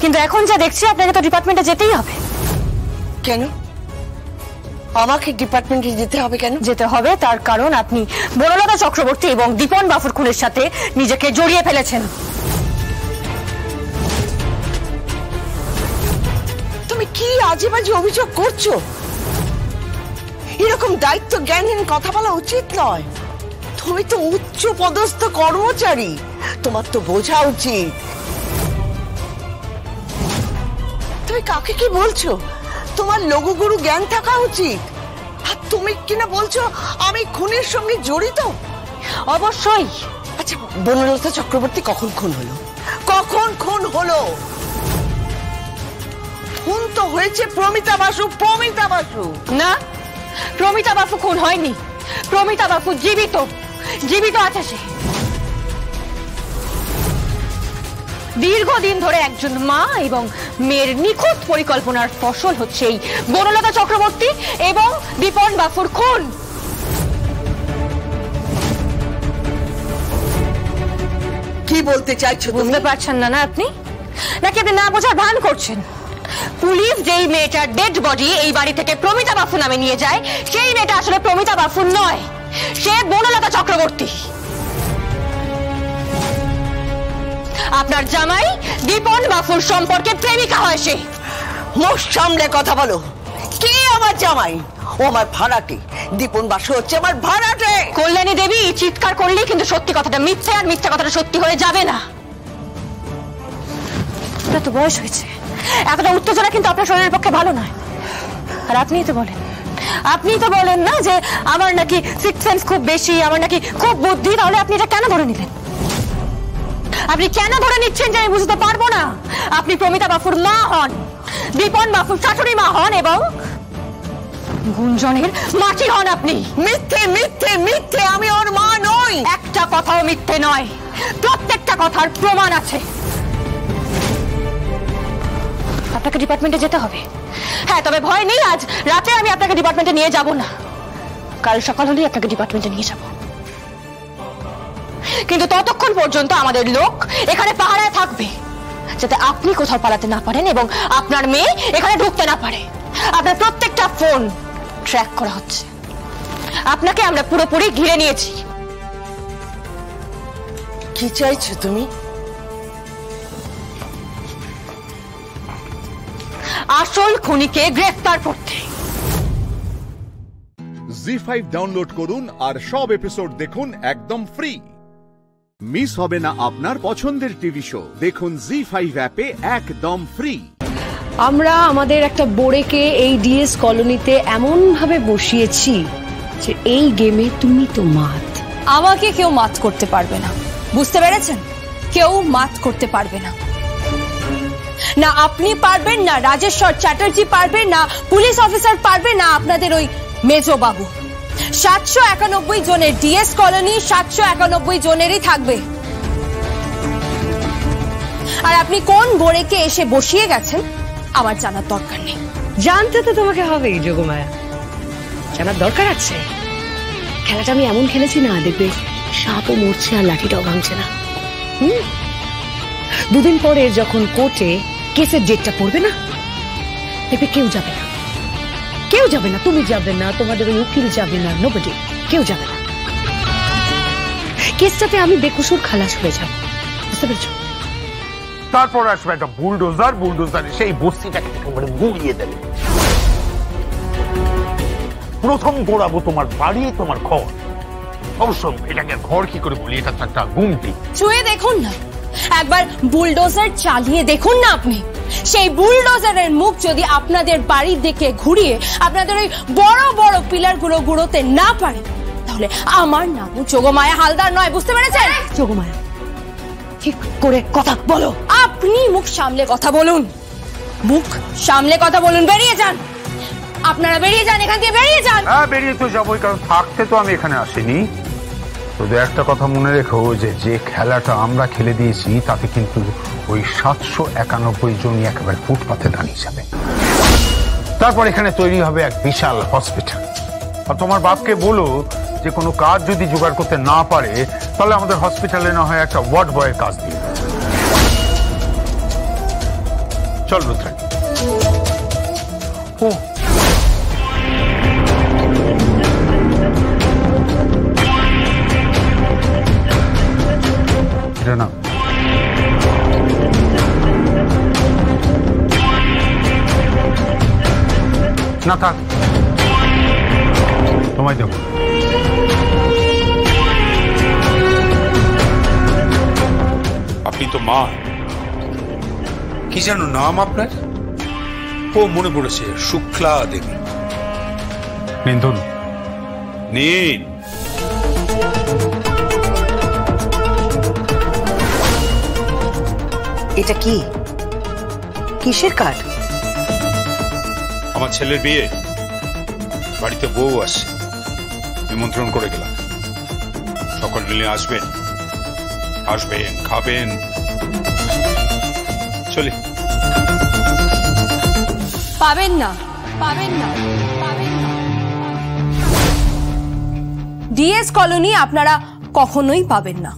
কিন্তু এখন যা দেখছি আপনাকে তো ডিপার্টমেন্টে যেতেই হবে। কেন আমাকে ডিপার্টমেন্টে যেতে হবে? কেন যেতে হবে? তার কারণ আপনি বনলতা চক্রবর্তী এবং দীপন বাফুর খুনের সাথে নিজেকে জড়িয়ে ফেলেছেন। তুমি কি আজে বাজে অভিযোগ করছো? এরকম দায়িত্ব জ্ঞানহীন কথা বলা উচিত নয়। তুমি তো উচ্চ পদস্থ কর্মচারী, তোমার তো বোঝা উচিত। তুমি কাকে কি বলছো? তোমার লঘুগুরু জ্ঞান থাকা উচিত। আর তুমি কিনা বলছো আমি খুনের সঙ্গে জড়িত? অবশ্যই। আচ্ছা, বনলতা চক্রবর্তী কখন খুন হলো? কখন খুন হলো? খুন তো হয়েছে প্রমিতা বাসু। প্রমিতা বাসু না, প্রমিতা বাসু খুন হয়নি। প্রমিতা বাসু জীবিত, জীবিত আছে সে। দীর্ঘদিন ধরে একজন মা এবং মেয়ের নিখুঁত পরিকল্পনার ফসল হচ্ছে এই বনলতা চক্রবর্তী এবং দীপন বাফুর খুন। কি বলতে চাইছো? বুঝতে পারছেন না না আপনি? নাকি আপনি না বোঝার ভান করছেন? পুলিশ যেই মেয়েটার ডেড বডি এই বাড়ি থেকে প্রমিতা বাফু নামে নিয়ে যায়, সেই মেয়েটা আসলে প্রমিতা বাফু নয়, সে বনলতা চক্রবর্তী। আপনার জামাই দীপন বাফুর সম্পর্কে প্রেমিকা হয় সে। মুখ সামলে কথা বলো। কে আমার জামাই? ও আমার ভাড়াটে। দীপন বাসু হচ্ছে আমার ভাড়াটে। কল্যাণী দেবী চিৎকার করলেই কিন্তু সত্যি কথাটা মিথ্যে, আর মিথ্যা কথাটা সত্যি হয়ে যাবে না। এত বয়স হয়েছে, এতটা উত্তেজনা কিন্তু আপনার শরীরের পক্ষে ভালো নয়। আর আপনিই তো বলেন না যে আমার নাকি সিক্স সেন্স খুব বেশি, আমার নাকি খুব বুদ্ধি। তাহলে আপনি এটা কেন ধরে নিলেন? আপনি কেন ধরে নিচ্ছেন যে আমি বুঝতে পারবো না? আপনি প্রমিতা বাফুর মা হন, দীপন বাফুর শাশুড়ি মা হন এবং গুঞ্জনের মাটি হন আপনি। মিথ্যে মিথ্যে মিথ্যে, আমি ওর মা নই। একটা কথাও মিথ্যে নয়, প্রত্যেকটা কথার প্রমাণ আছে। আপনাকে ডিপার্টমেন্টে যেতে হবে। হ্যাঁ, তবে ভয় নেই, আজ রাতে আমি আপনাকে ডিপার্টমেন্টে নিয়ে যাব না, কাল সকাল হলেই আপনাকে ডিপার্টমেন্টে নিয়ে যাব। কিন্তু ততক্ষণ পর্যন্ত আমাদের লোক এখানে পাহারায় থাকবে, যাতে আপনি কোথাও পালাতে না পারেন এবং আপনার মেয়ে এখানে ঢুকতে না পারে। আপনার প্রত্যেকটা ফোন ট্র্যাক করা হচ্ছে। আপনাকে আমরা পুরোপুরি ঘিরে নিয়েছি। কি চাইছো তুমি? আসল খুনিকে গ্রেফতার করতে। জি5 ডাউনলোড করুন আর সব এপিসোড দেখুন একদম ফ্রি। মিস হবে না আপনার পছন্দের টিভি শো। দেখুন জি5 অ্যাপে একদম ফ্রি। আমরা আমাদের একটা বোড়েকে এই ডিএস কলোনিতে এমন ভাবে বসিয়েছি যে এই গেমে তুমি তো মাত। আমাকে কেউ মাত করতে পারবে না, বুঝতে পেরেছেন? কেউ মাত করতে পারবে না। না আপনি পারবেন, না রাজেশ্বর চ্যাটার্জি পারবে, না পুলিশ অফিসার পারবে, না আপনাদের ওই মেজো বাবু। 791 জনের ডিএস কলোনি 791 জনেরই থাকবে। আর আপনি কোন বোড়েকে এসে বসিয়ে গেছেন আমার জানার দরকার নেই। জানতে তো তোমাকে হবেই যোগমায়া, জানার দরকার আছে। খেলাটা আমি এমন খেলেছি না, দেখবে সাপও মরছে আর লাঠিটাও ভাঙছে না। দুদিন পরে যখন কোর্টে কেসের ডেটটা পড়বে না, দেখবে কেউ যাবে না, কেউ যাবে না। তুমি যাবে না, তোমাদের ওই উকিল যাবে না, নোবডি, কেউ যাবে না। কেসটাতে আমি বেকসুর খালাস হয়ে যাব, বুঝতে পেরেছো? তারপর আসবে একটা বুলডোজার, বুলডোজারে সেই বস্তিটাকে একেবারে গুঁড়িয়ে দেবে। প্রথম গোড়াবো তোমার বাড়ি, তোমার ঘর, অবশ্য এটাকে ঘর কি করে বলি, এটা তো একটা গুমটি। ছুঁয়ে দেখুন না, একবার বুলডোজার চালিয়ে দেখুন না আপনি। সেই বুলডোজারের মুখ যদি আপনাদের বাড়ির দিকে ঘুরিয়ে আপনাদের ওই বড় বড় পিলারগুলো গুঁড়োতে না পারে, তাহলে আমার নাম যোগমায়া হালদার নয়, বুঝতে পেরেছেন? যোগমায়া, ঠিক করে কথা বলো। আপনি মুখ সামলে কথা বলুন, মুখ সামলে কথা বলুন। বেরিয়ে যান আপনারা, বেরিয়ে যান এখান থেকে, বেরিয়ে যান। হ্যাঁ বেরিয়ে তো যাবোই, কারণ থাকতে তো আমি এখানে আসিনি। তবে একটা কথা মনে রেখো, যে খেলাটা আমরা খেলে দিয়েছি তাতে কিন্তু ওই 791 জনই একেবারে ফুটপাতে দাঁড়িয়ে যাবে। তারপর এখানে তৈরি হবে এক বিশাল হসপিটাল। আর তোমার বাপকে বলো যে কোনো কাজ যদি জোগাড় করতে না পারে, তাহলে আমাদের হসপিটালে না হয় একটা ওয়ার্ড বয়ের কাজ দিয়ে। চল রুদ্রাণী। ও না, না থাক, তোমায় দেব। আপনি তো মা, কি যেন নাম আপনার? ও মনে পড়েছে, শুক্লা দেবী। নিন। নিন। এটা কি, কিসের কার্ড? আমার ছেলের বিয়ে, বাড়িতে বউ আসছে, নিমন্ত্রণ করে গেলাম। সকল মিলে আসবেন, আসবেন, খাবেন। চলি। পাবেন না, পাবেন না, পাবেন না। ডিএস কলোনি আপনারা কখনোই পাবেন না।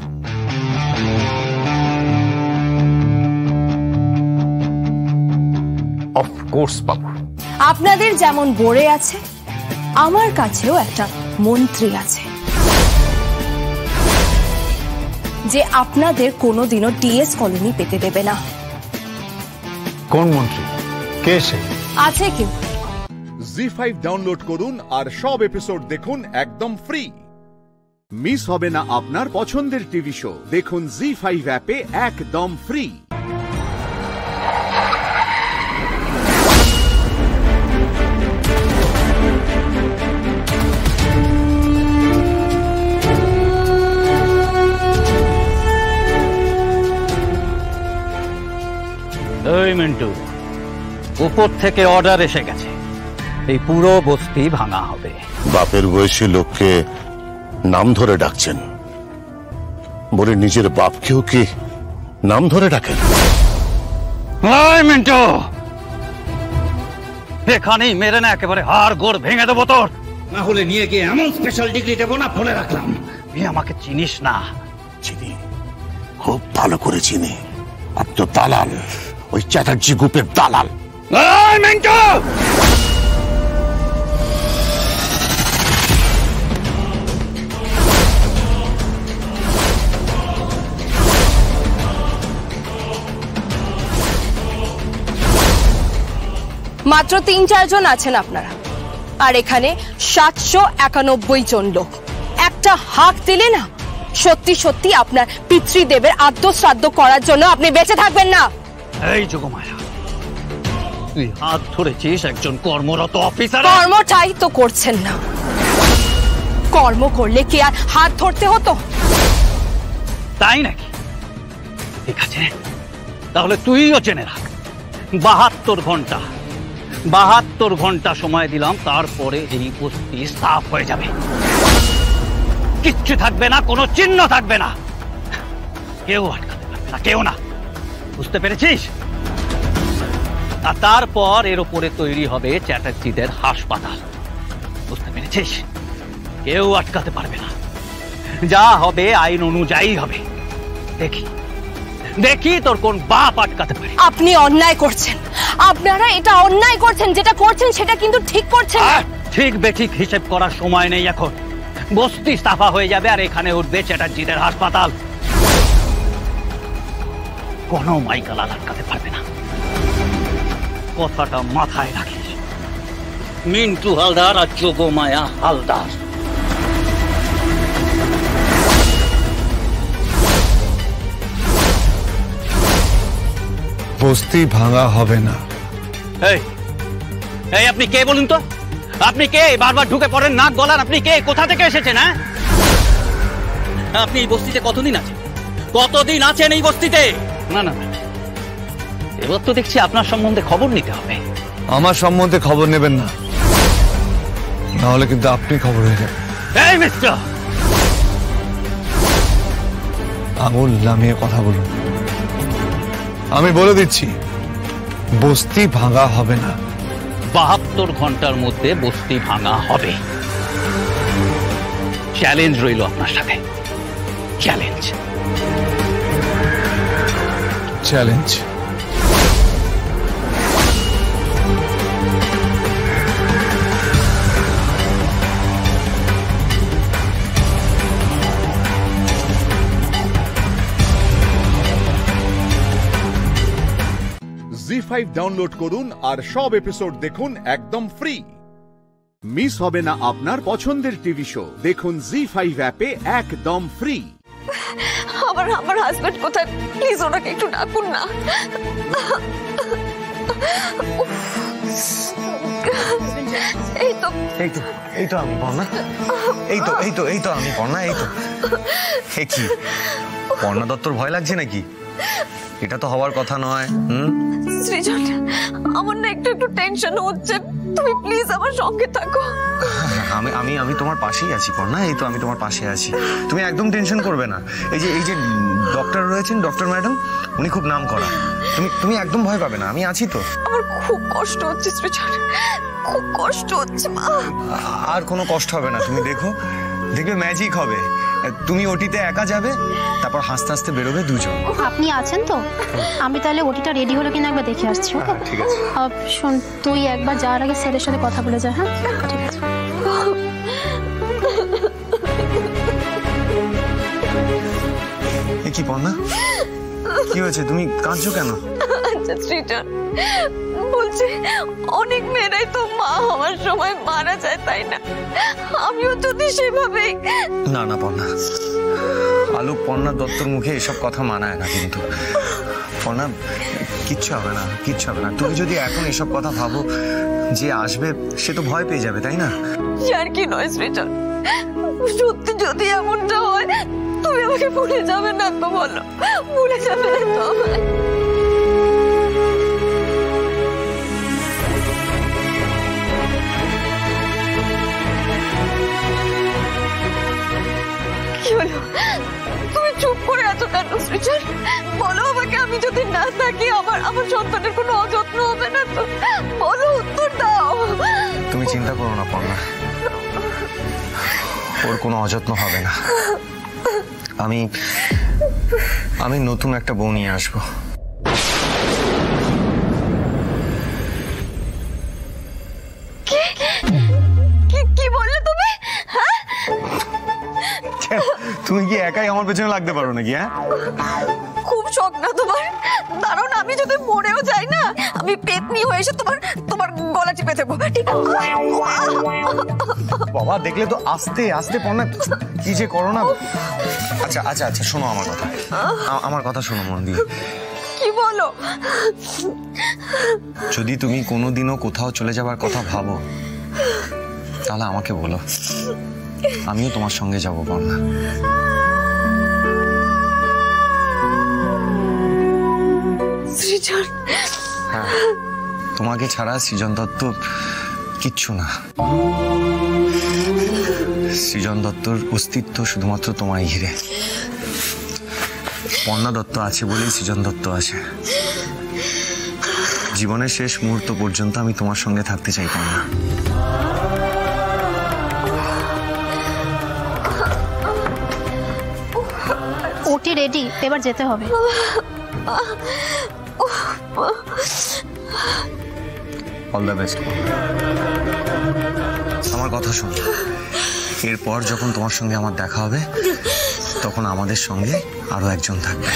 অফকোর্স বাবু। আপনাদের যেমন বোরে আছে, আমার কাছেও একটা মন্ত্রী আছে যে আপনাদের কোনোদিনও ডিএস কলোনি পেতে দেবে না। কোন মন্ত্রী? কে সে? আছে কেউ? জি5 ডাউনলোড করুন আর সব এপিসোড দেখুন একদম ফ্রি। মিস হবে না আপনার পছন্দের টিভি শো, দেখুন জি5 অ্যাপে একদম ফ্রি। এই মিন্টু, উপর থেকে অর্ডার এসে গেছে, এই পুরো বস্তি ভাঙা হবে। বাপের বয়সী লোককে নাম ধরে ডাকছেন, বলে নিজের বাপকেও কি নাম ধরে ডাকেন? এই মিন্টু, এখানেই মেরে না একেবারে হাড় গোড় ভেঙে দেবো তোর। না হলে নিয়ে গিয়ে এমন স্পেশাল ডিগ্রি দেবো না, বলে রাখলাম। তুই আমাকে চিনিস না? চিনি, খুব ভালো করে চিনি। আপনি তো দালাল, ওই চ্যাটার্জি গ্রুপের দালাল। এই মিন্টু, মাত্র ৩-৪ জন আছেন আপনারা, আর এখানে ৭৯১ জন লোক। একটা হাঁক দিলে না, সত্যি সত্যি আপনার পিতৃদেবের আদ্য শ্রাদ্ধ করার জন্য আপনি বেঁচে থাকবেন না। এই যোগমায়া, তুই হাত ধরেছিস একজন কর্মরত অফিসার। কর্মটাই তো করছেন না, কর্ম করলে কি আর হাত ধরতে হতো? তাই নাকি? ঠিক আছে, তাহলে তুইও জেনে রাখ, 72 ঘন্টা সময় দিলাম, তারপরে এই বস্তি সাফ হয়ে যাবে। কিচ্ছু থাকবে না, কোনো চিহ্ন থাকবে না, কেউ আটকাতে পারবে না, কেউ না। বুঝতে পেরেছিস? আর তারপর এর উপরে তৈরি হবে চ্যাটার্জিদের হাসপাতাল। বুঝতে পেরেছিস? কেউ আটকাতে পারবে না, যা হবে আইন অনুযায়ী হবে। দেখি দেখি তোর কোন বাপ আটকাতে পারে। আপনি অন্যায় করছেন, আপনারা এটা অন্যায় করছেন, যেটা করছেন সেটা কিন্তু ঠিক করছেন না। ঠিক বেঠিক হিসেব করার সময় নেই এখন। বস্তি সাফা হয়ে যাবে আর এখানে উঠবে চ্যাটার্জিদের হাসপাতাল। কোনো মাইকালাল আটকাতে পারবে না, কথাটা মাথায় রাখিস। মিন্টু হালদার আর যোগমায়া হালদার। বস্তি ভাঙা হবে না। এই আপনি কে বলুন তো? আপনি কে? বারবার ঢুকে পড়েন, নাক গলান। আপনি কে? কোথা থেকে এসেছেন? হ্যাঁ, আপনি এই বস্তিতে কতদিন আছেন? কতদিন আছেন এই বস্তিতে? না না, এবার তো দেখছি আপনার সম্বন্ধে খবর নিতে হবে। আমার সম্বন্ধে খবর নেবেন না, নাহলে কিন্তু আপনি খবর হয়ে যাবেন। এই মিস্টার, আঙুল নামিয়ে কথা বলুন। আমি বলে দিচ্ছি, বস্তি ভাঙা হবে না। 72 ঘন্টার মধ্যে বস্তি ভাঙা হবে। চ্যালেঞ্জ রইল আপনার সাথে। চ্যালেঞ্জ চ্যালেঞ্জ জি5 ডাউনলোড করুন আর সব এপিসোড দেখুন একদম ফ্রি। মিস হবে না আপনার পছন্দের টিভি শো, দেখুন জি5 অ্যাপে একদম ফ্রি। আমার হাজবেন্ড কোথায়? প্লিজ ওনাকে একটু ডাকুন না। এই তো আমি পর্ণা। এই তো আমি পর্ণা। কি পর্ণা দত্তর ভয় লাগছে নাকি? এটা তো হওয়ার কথা নয়। সৃজন, আমার না একটু টেনশন হচ্ছে, তুমি প্লিজ আমার সঙ্গে থাকো। আমি তোমার পাশেই আছি পর্ণা। এই তো আমি তোমার পাশে আছি, তুমি একদম টেনশন করবে না। এই যে ডক্টর রয়েছেন, ডক্টর ম্যাডাম, উনি খুব নাম করা। তুমি একদম ভয় পাবে না, আমি আছি তো। আমার খুব কষ্ট হচ্ছে সৃজন, খুব কষ্ট হচ্ছে মা। আর কোনো কষ্ট হবে না, তুমি দেখবে ম্যাজিক হবে। তুমি ওটিতে একা যাবে, তারপর হাসতে হাসতে বেরোবে দুজন। আপনি আছেন তো? আমি তাহলে ওটিটা রেডি হলো কিনা একবার দেখে আসছি। ওকে, ঠিক আছে। শোন, তুই একবার যাওয়ার আগে স্যারের সাথে কথা বলে যা। হ্যাঁ, ঠিক আছে। কি পর্ণা, কি হয়েছে? তুমি কাঁদছো কেন? আচ্ছা সৃজন, বলছি অনেক মেয়েরাই তো মা হওয়ার সময় মারা যায়, তাই না? আমিও যদি সেভাবে। না পর্ণা, আলোক পর্ণা দত্তর মুখে এসব কথা মানায় না। কিন্তু পর্ণা, কিচ্ছু হবে না। তুমি যদি এখন এসব কথা ভাবো, যে আসবে সে তো ভয় পেয়ে যাবে, তাই না? আর কি নয় সৃজন, সত্যি যদি এমনটা হয়, তুমি আমাকে ভুলে যাবে না তো? বলো, ভুলে যাবে না তো? কি হলো? তুমি চুপ করে আছো কেন সৃজন? বলো আমাকে, আমি যদি না থাকি আমার সন্তানের কোনো অযত্ন হবে না তো? বলো, উত্তর দাও। তুমি চিন্তা করো না পর্ণা, ওর কোনো অযত্ন হবে না। আমি নতুন একটা বউ নিয়ে আসবো। কি বললে তুমি? তুমি কি একাই আমার পেছনে লাগতে পারো নাকি? খুব শখ না তোমার? দাঁড়াও না, আমি যদি মরেও যাই না, আমি পেতনি হয়ে এসে তোমার গলা টিপে দেবো। বাবা, দেখলে তো আস্তে আস্তে পর্ণা কি যে করো না। আচ্ছা শোনো আমার কথা শোনো মন দিয়ে। কি বলো? যদি তুমি কোনোদিনও কোথাও চলে যাবার কথা ভাবো, তাহলে আমাকে বলো, আমিও তোমার সঙ্গে যাবো পর্ণা। সৃজন, হ্যাঁ, তোমাকে ছাড়া সৃজন দত্ত কিচ্ছু না। সৃজন দত্তর অস্তিত্ব শুধুমাত্র তোমায় ঘিরে। পর্ণা দত্ত আছে বলেই সৃজন দত্ত আছে। জীবনের শেষ মুহূর্ত পর্যন্ত আমি তোমার সঙ্গে থাকতে চাই পর্ণা। ওটি রেডি, এবার যেতে হবে। All the best. আমার কথা শোনো, এরপর যখন তোমার সঙ্গে আমার দেখা হবে, তখন আমাদের সঙ্গে আরো একজন থাকবে।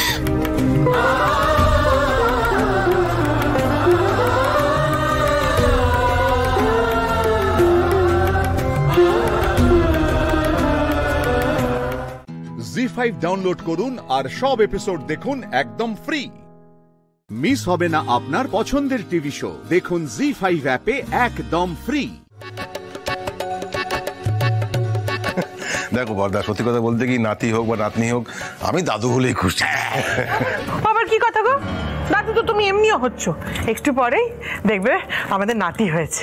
জি5 ডাউনলোড করুন আর সব এপিসোড দেখুন একদম ফ্রি। মিস হবে না আপনার পছন্দের টিভি শো। দেখুন জি5 অ্যাপে একদম ফ্রি। দেখো বর্দা, সত্যি কথা বলতে কি, নাতি হোক বা নাতনি হোক, আমি দাদু হলেই খুশি। আবার কি কথা গো? দাদু তো তুমি এমনিও হচ্ছ, একটু পরেই দেখবে আমাদের নাতি হয়েছে।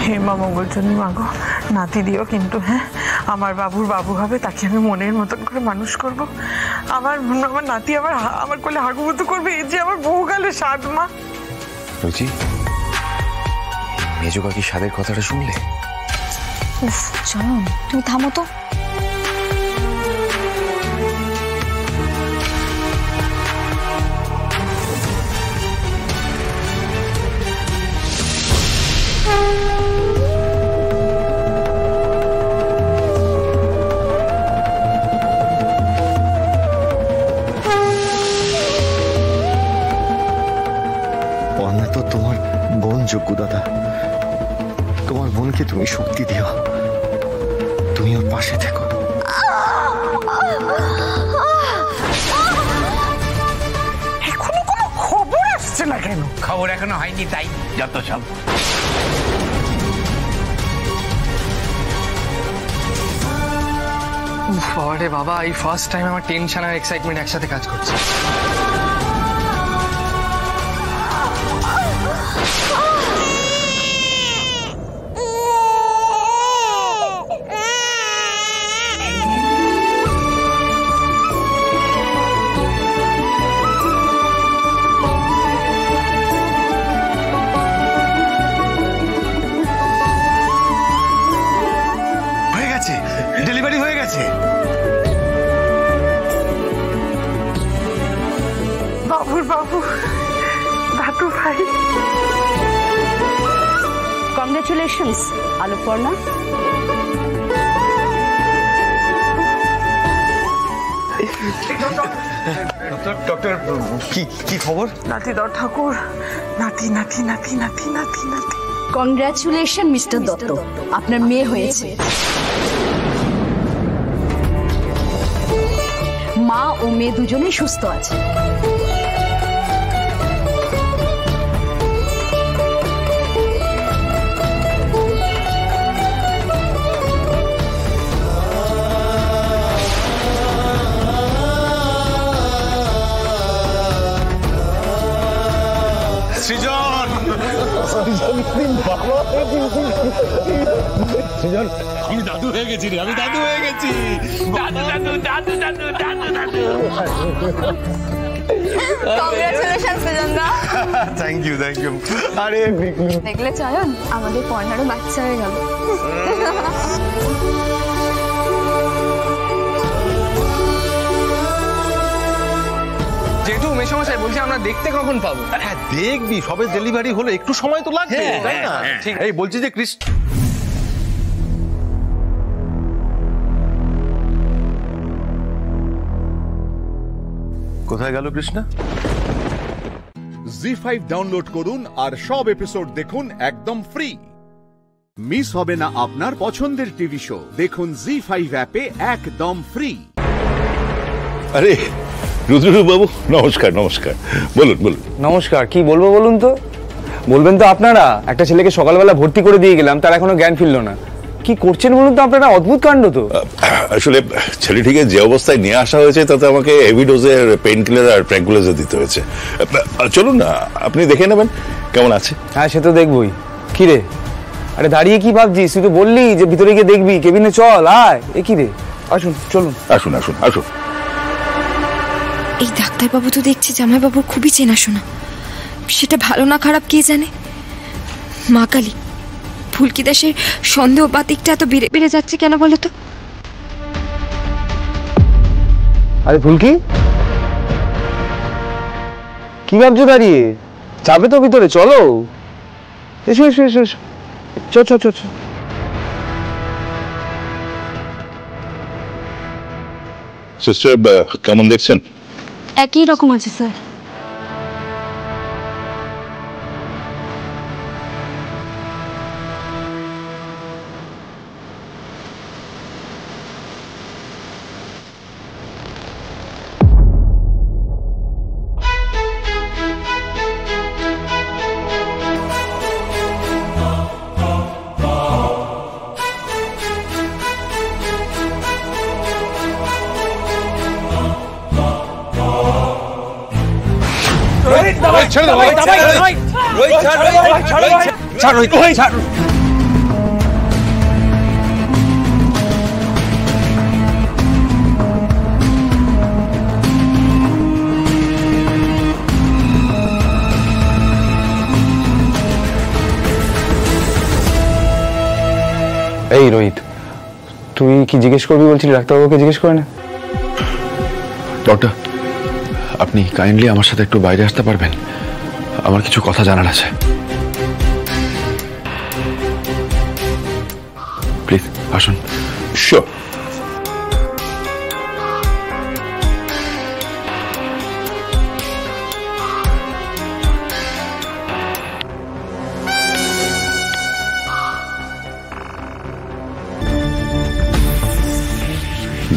হে মা মঙ্গলচন্ডী মাগো, নাতি দিও কিন্তু। হ্যাঁ, আমার বাবুর বাবু হবে, তাকে আমি মনের মতন করে মানুষ করব। আমার নাতি আমার কোলে হাগুবুতু করবে, এই যে আমার বহুকালের স্বাদ। মা রুচি, মেজো কাকি স্বাদের কথাটা শুনলে? উফ চলো, তুমি থামো তো। তো তোমার বোন যোগ্য দাদা, তোমার বোনকে তুমি শক্তি দিও, তুমি ওর পাশে থেকো। এখনো কোনো খবর আসছে না কেন? খবর এখনো হয়নি, তাই যত সব। আরে বাবা, এই ফার্স্ট টাইম আমার টেনশন আর এক্সাইটমেন্ট একসাথে কাজ করছে। ডেলিভারি হয়ে গেছে। বাবুর বাবু, দাদু ভাই। কংগ্রেচুলেশনস আলোকপর্ণা। ডক্টর, কি খবর? নাতি দাও ঠাকুর, নাতি নাতি নাতি নাতি নাতি নাতি। কংগ্রেচুলেশন মিস্টার দত্ত, আপনার মেয়ে হয়েছে। মা ও মেয়ে দুজনেই সুস্থ আছে। সৃজন, সৃজন, আমি দাদু হয়ে গেছি রে, আমি দাদু হয়ে গেছি। দাদু দাদু দাদু দাদু দাদু দাদু। কংগ্রেচুলেশন সৃজনদা। Thank you, thank you. আরে দেখলে চয়ন, আমাদের পর্ণারও বাচ্চা হয়ে গেল। যেহেতু মেশামশাই বলছি, আমরা দেখতে কখন পাবো? হ্যাঁ দেখবি, সবে ডেলিভারি হলো, একটু সময় তো লাগবে, তাই না? ঠিক। এই বলছি যে কৃষ্ণ, কোথায় গেল কৃষ্ণা? জি5 ডাউনলোড করুন আর সব এপিসোড দেখুন একদম ফ্রি। মিস হবে না আপনার পছন্দের টিভি শো। দেখুন জি5 অ্যাপে একদম ফ্রি। আরে রুদ্ররূপ বাবু, নমস্কার। নমস্কার, বলুন বলুন। নমস্কার। কি বলবো বলুন তো? বলবেন তো আপনারা, একটা ছেলেকে সকালবেলা ভর্তি করে দিয়ে গেলাম, তার এখনো জ্ঞান ফিরল না। কি করছেন বলুন তো আপনারা? অদ্ভুত কাণ্ড তো। আসলে ছেলেটিকে যে অবস্থায় নিয়ে আসা হয়েছে তাতে আমাকে হেভি ডোজের পেইন কিলার আর ট্র্যাঙ্কুলাইজার দিতে হয়েছে। চলুন না, আপনি দেখে নেবেন কেমন আছে। হ্যাঁ, সে তো দেখবই। কি রে, আরে দাঁড়িয়ে কি ভাবছিস? তুই তো বললি যে ভিতরে গিয়ে দেখবি, কেবিনে চল, আয়। এ কি রে, আসুন, চলুন। আসুন আসুন আসুন। এই ডাক্তারবাবু তো দেখছি জামাইবাবুর খুবই চেনাশোনা। সেটা ভালো না খারাপ কে জানে। মা কালী, ফুলকি দাসের সন্দেহ বাতিকটা এত বেড়ে বেড়ে যাচ্ছে কেন বলো তো? আরে ফুলকি, কি ভাবছো দাঁড়িয়ে? যাবে তো ভিতরে, চলো। এসো এসো এসো এসো, চ চ চ চ। সিস্টার কেমন দেখছেন? একই রকম আছে স্যার। এই রোহিত, তুই কি জিজ্ঞেস করবি বলছিলি? ডাক্তারবাবুকে জিজ্ঞেস করে না। ডক্টর, আপনি কাইন্ডলি আমার সাথে একটু বাইরে আসতে পারবেন? আমার কিছু কথা জানার আছে, প্লিজ আসুন। শিওর।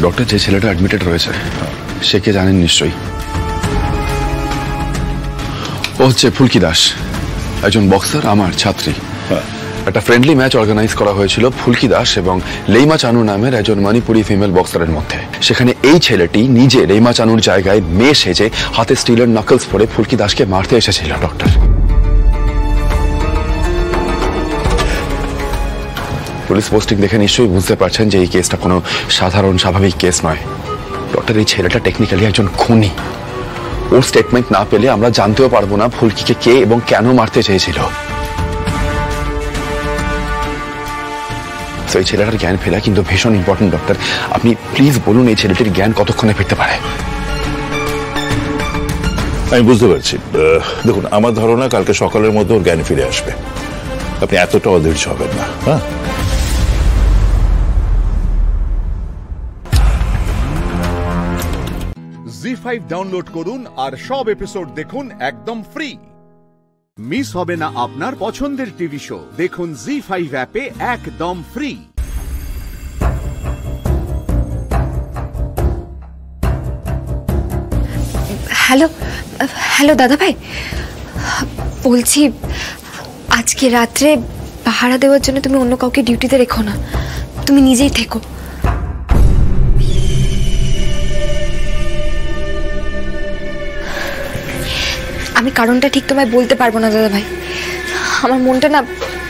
ডক্টর, যে ছেলেটা অ্যাডমিটেড রয়েছে সে কে জানেন নিশ্চয়ই? ও হচ্ছে ফুলকি দাস, একজন বক্সার, আমার ছাত্রী। একটা ফ্রেন্ডলি ম্যাচ অর্গানাইজ করা হয়েছিল ফুলকি দাস এবং লেইমা চানু নামের একজন মণিপুরি ফিমেল বক্সারের মধ্যে। সেখানে এই ছেলেটি নিজে লেইমা চানুর জায়গায় মেয়ে সেজে হাতে স্টিলের নাকলস পরে ফুলকি দাসকে মারতে এসেছিল। ডক্টর, পুলিশ পোস্টিং দেখে নিশ্চয়ই বুঝতে পারছেন যে এই কেসটা কোনো সাধারণ স্বাভাবিক কেস নয়। ডক্টর, এই ছেলেটা টেকনিক্যালি একজন খুনি। ওর স্টেটমেন্ট না পেলে আমরা জানতেও পারবো না ফুলকিকে কে এবং কেন মারতে চেয়েছিল। এই ছেলেটার জ্ঞান ফেরা কিন্তু ভীষণ ইম্পর্টেন্ট। ডক্টর, আপনি প্লিজ বলুন এই ছেলেটির জ্ঞান কতক্ষণে ফিরতে পারে? আমি বুঝতে পারছি। দেখুন, আমার ধারণা কালকে সকালের মধ্যে ওর জ্ঞান ফিরে আসবে। আপনি এতটা অধৈর্য হবেন না। হ্যাঁ, জি5 ডাউনলোড করুন আর সব এপিসোড দেখুন একদম ফ্রি। মিস হবে না আপনার পছন্দের টিভি শো। দেখুন জি5 অ্যাপে একদম ফ্রি। হ্যালো হ্যালো দাদা ভাই, বলছি আজকে রাত্রে পাহারা দেওয়ার জন্য তুমি অন্য কাউকে ডিউটিতে রেখো না, তুমি নিজেই থেকো। আমি কারণটা ঠিক তোমায় বলতে পারবো না দাদা ভাই, আমার মনটা না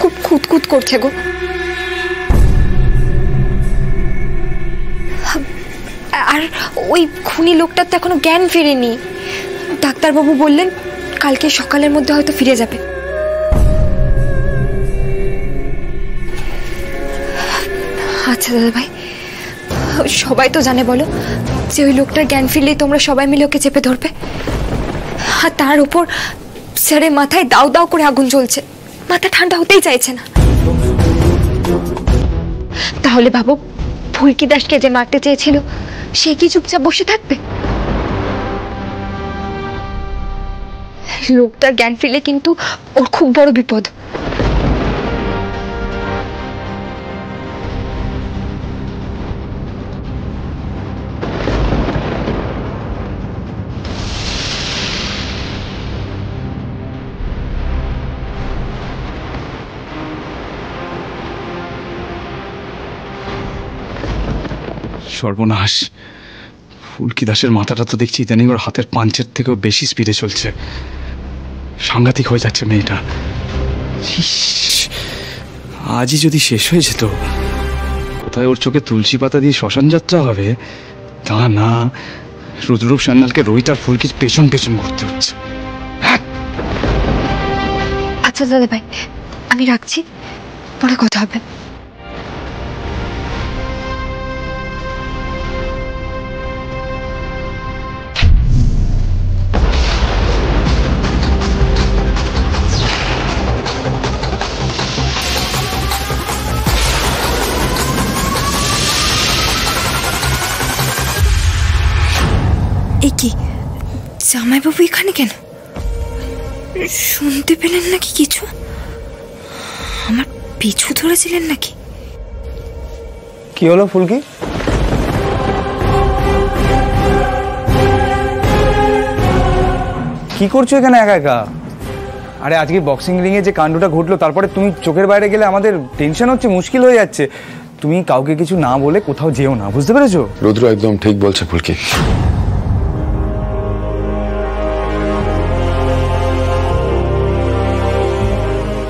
খুব খুঁতখুত করছে গো। আর ওই খুনি লোকটার তো এখনো জ্ঞান ফেরেনি। ডাক্তারবাবু বললেন কালকে সকালের মধ্যে হয়তো ফিরে যাবে। আচ্ছা দাদা ভাই, সবাই তো জানে বলো যে ওই লোকটার জ্ঞান ফিরলেই তোমরা সবাই মিলে ওকে চেপে ধরবে। আর তার উপর স্যারের মাথায় দাও দাও করে আগুন জ্বলছে, মাথা ঠান্ডা হতেই চাইছে না। তাহলে ভাবো, ফুলকি দাসকে যে মারতে চেয়েছিল সে কি চুপচাপ বসে থাকবে? লোকটার জ্ঞান ফিরলে কিন্তু ওর খুব বড় বিপদ। সর্বনাশ, ফুলকি দাসের মাথাটা তো দেখছি ইদানিং ওর হাতের পাঞ্চের থেকেও বেশি স্পিডে চলছে। সাংঘাতিক হয়ে যাচ্ছে মেয়েটা। আজই যদি শেষ হয়ে যেত। কোথায় ওর চোখে তুলসী পাতা দিয়ে শ্মশান যাত্রা হবে, তা না রুদ্ররূপ সান্যালকে রোহিত আর ফুলকির পেছন পেছন ঘুরতে হচ্ছে। আচ্ছা দাদা ভাই, আমি রাখছি, পরে কথা হবে। জামাইবাবু এখানে কেন? শুনতে পেলেন নাকি কিছু? আমার পিছু ধরেছিলেন নাকি? কি হলো ফুলকি? কি করছো এখানে একা একা? আরে আজকে বক্সিং রিং এ যে কাণ্ডটা ঘটলো তারপরে তুমি চোখের বাইরে গেলে আমাদের টেনশন হচ্ছে, মুশকিল হয়ে যাচ্ছে। তুমি কাউকে কিছু না বলে কোথাও যেও না, বুঝতে পেরেছো? রুদ্র একদম ঠিক বলছে ফুলকি।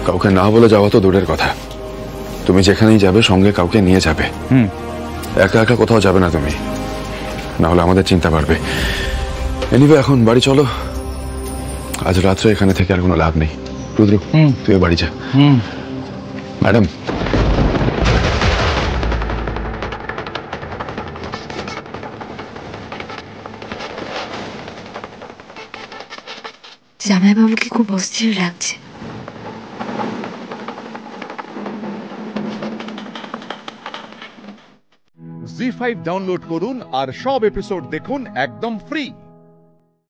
কাউকে না বলে যাওয়া তো দূরের কথা, তুমি যেখানেই যাবে সঙ্গে কাউকে নিয়ে যাবে। একা একা কোথাও যাবে না তুমি, না হলে আমাদের চিন্তা বাড়বে। এনিওয়ে এখন বাড়ি চলো, আজ রাত্রে এখানে থেকে আর কোনো লাভ নেই। রুদ্র তুই বাড়ি যা। ম্যাডাম জামাইবাবুকে খুব অস্থির লাগছে। জি5 ডাউনলোড করুন আর সব এপিসোড দেখুন একদম ফ্রি।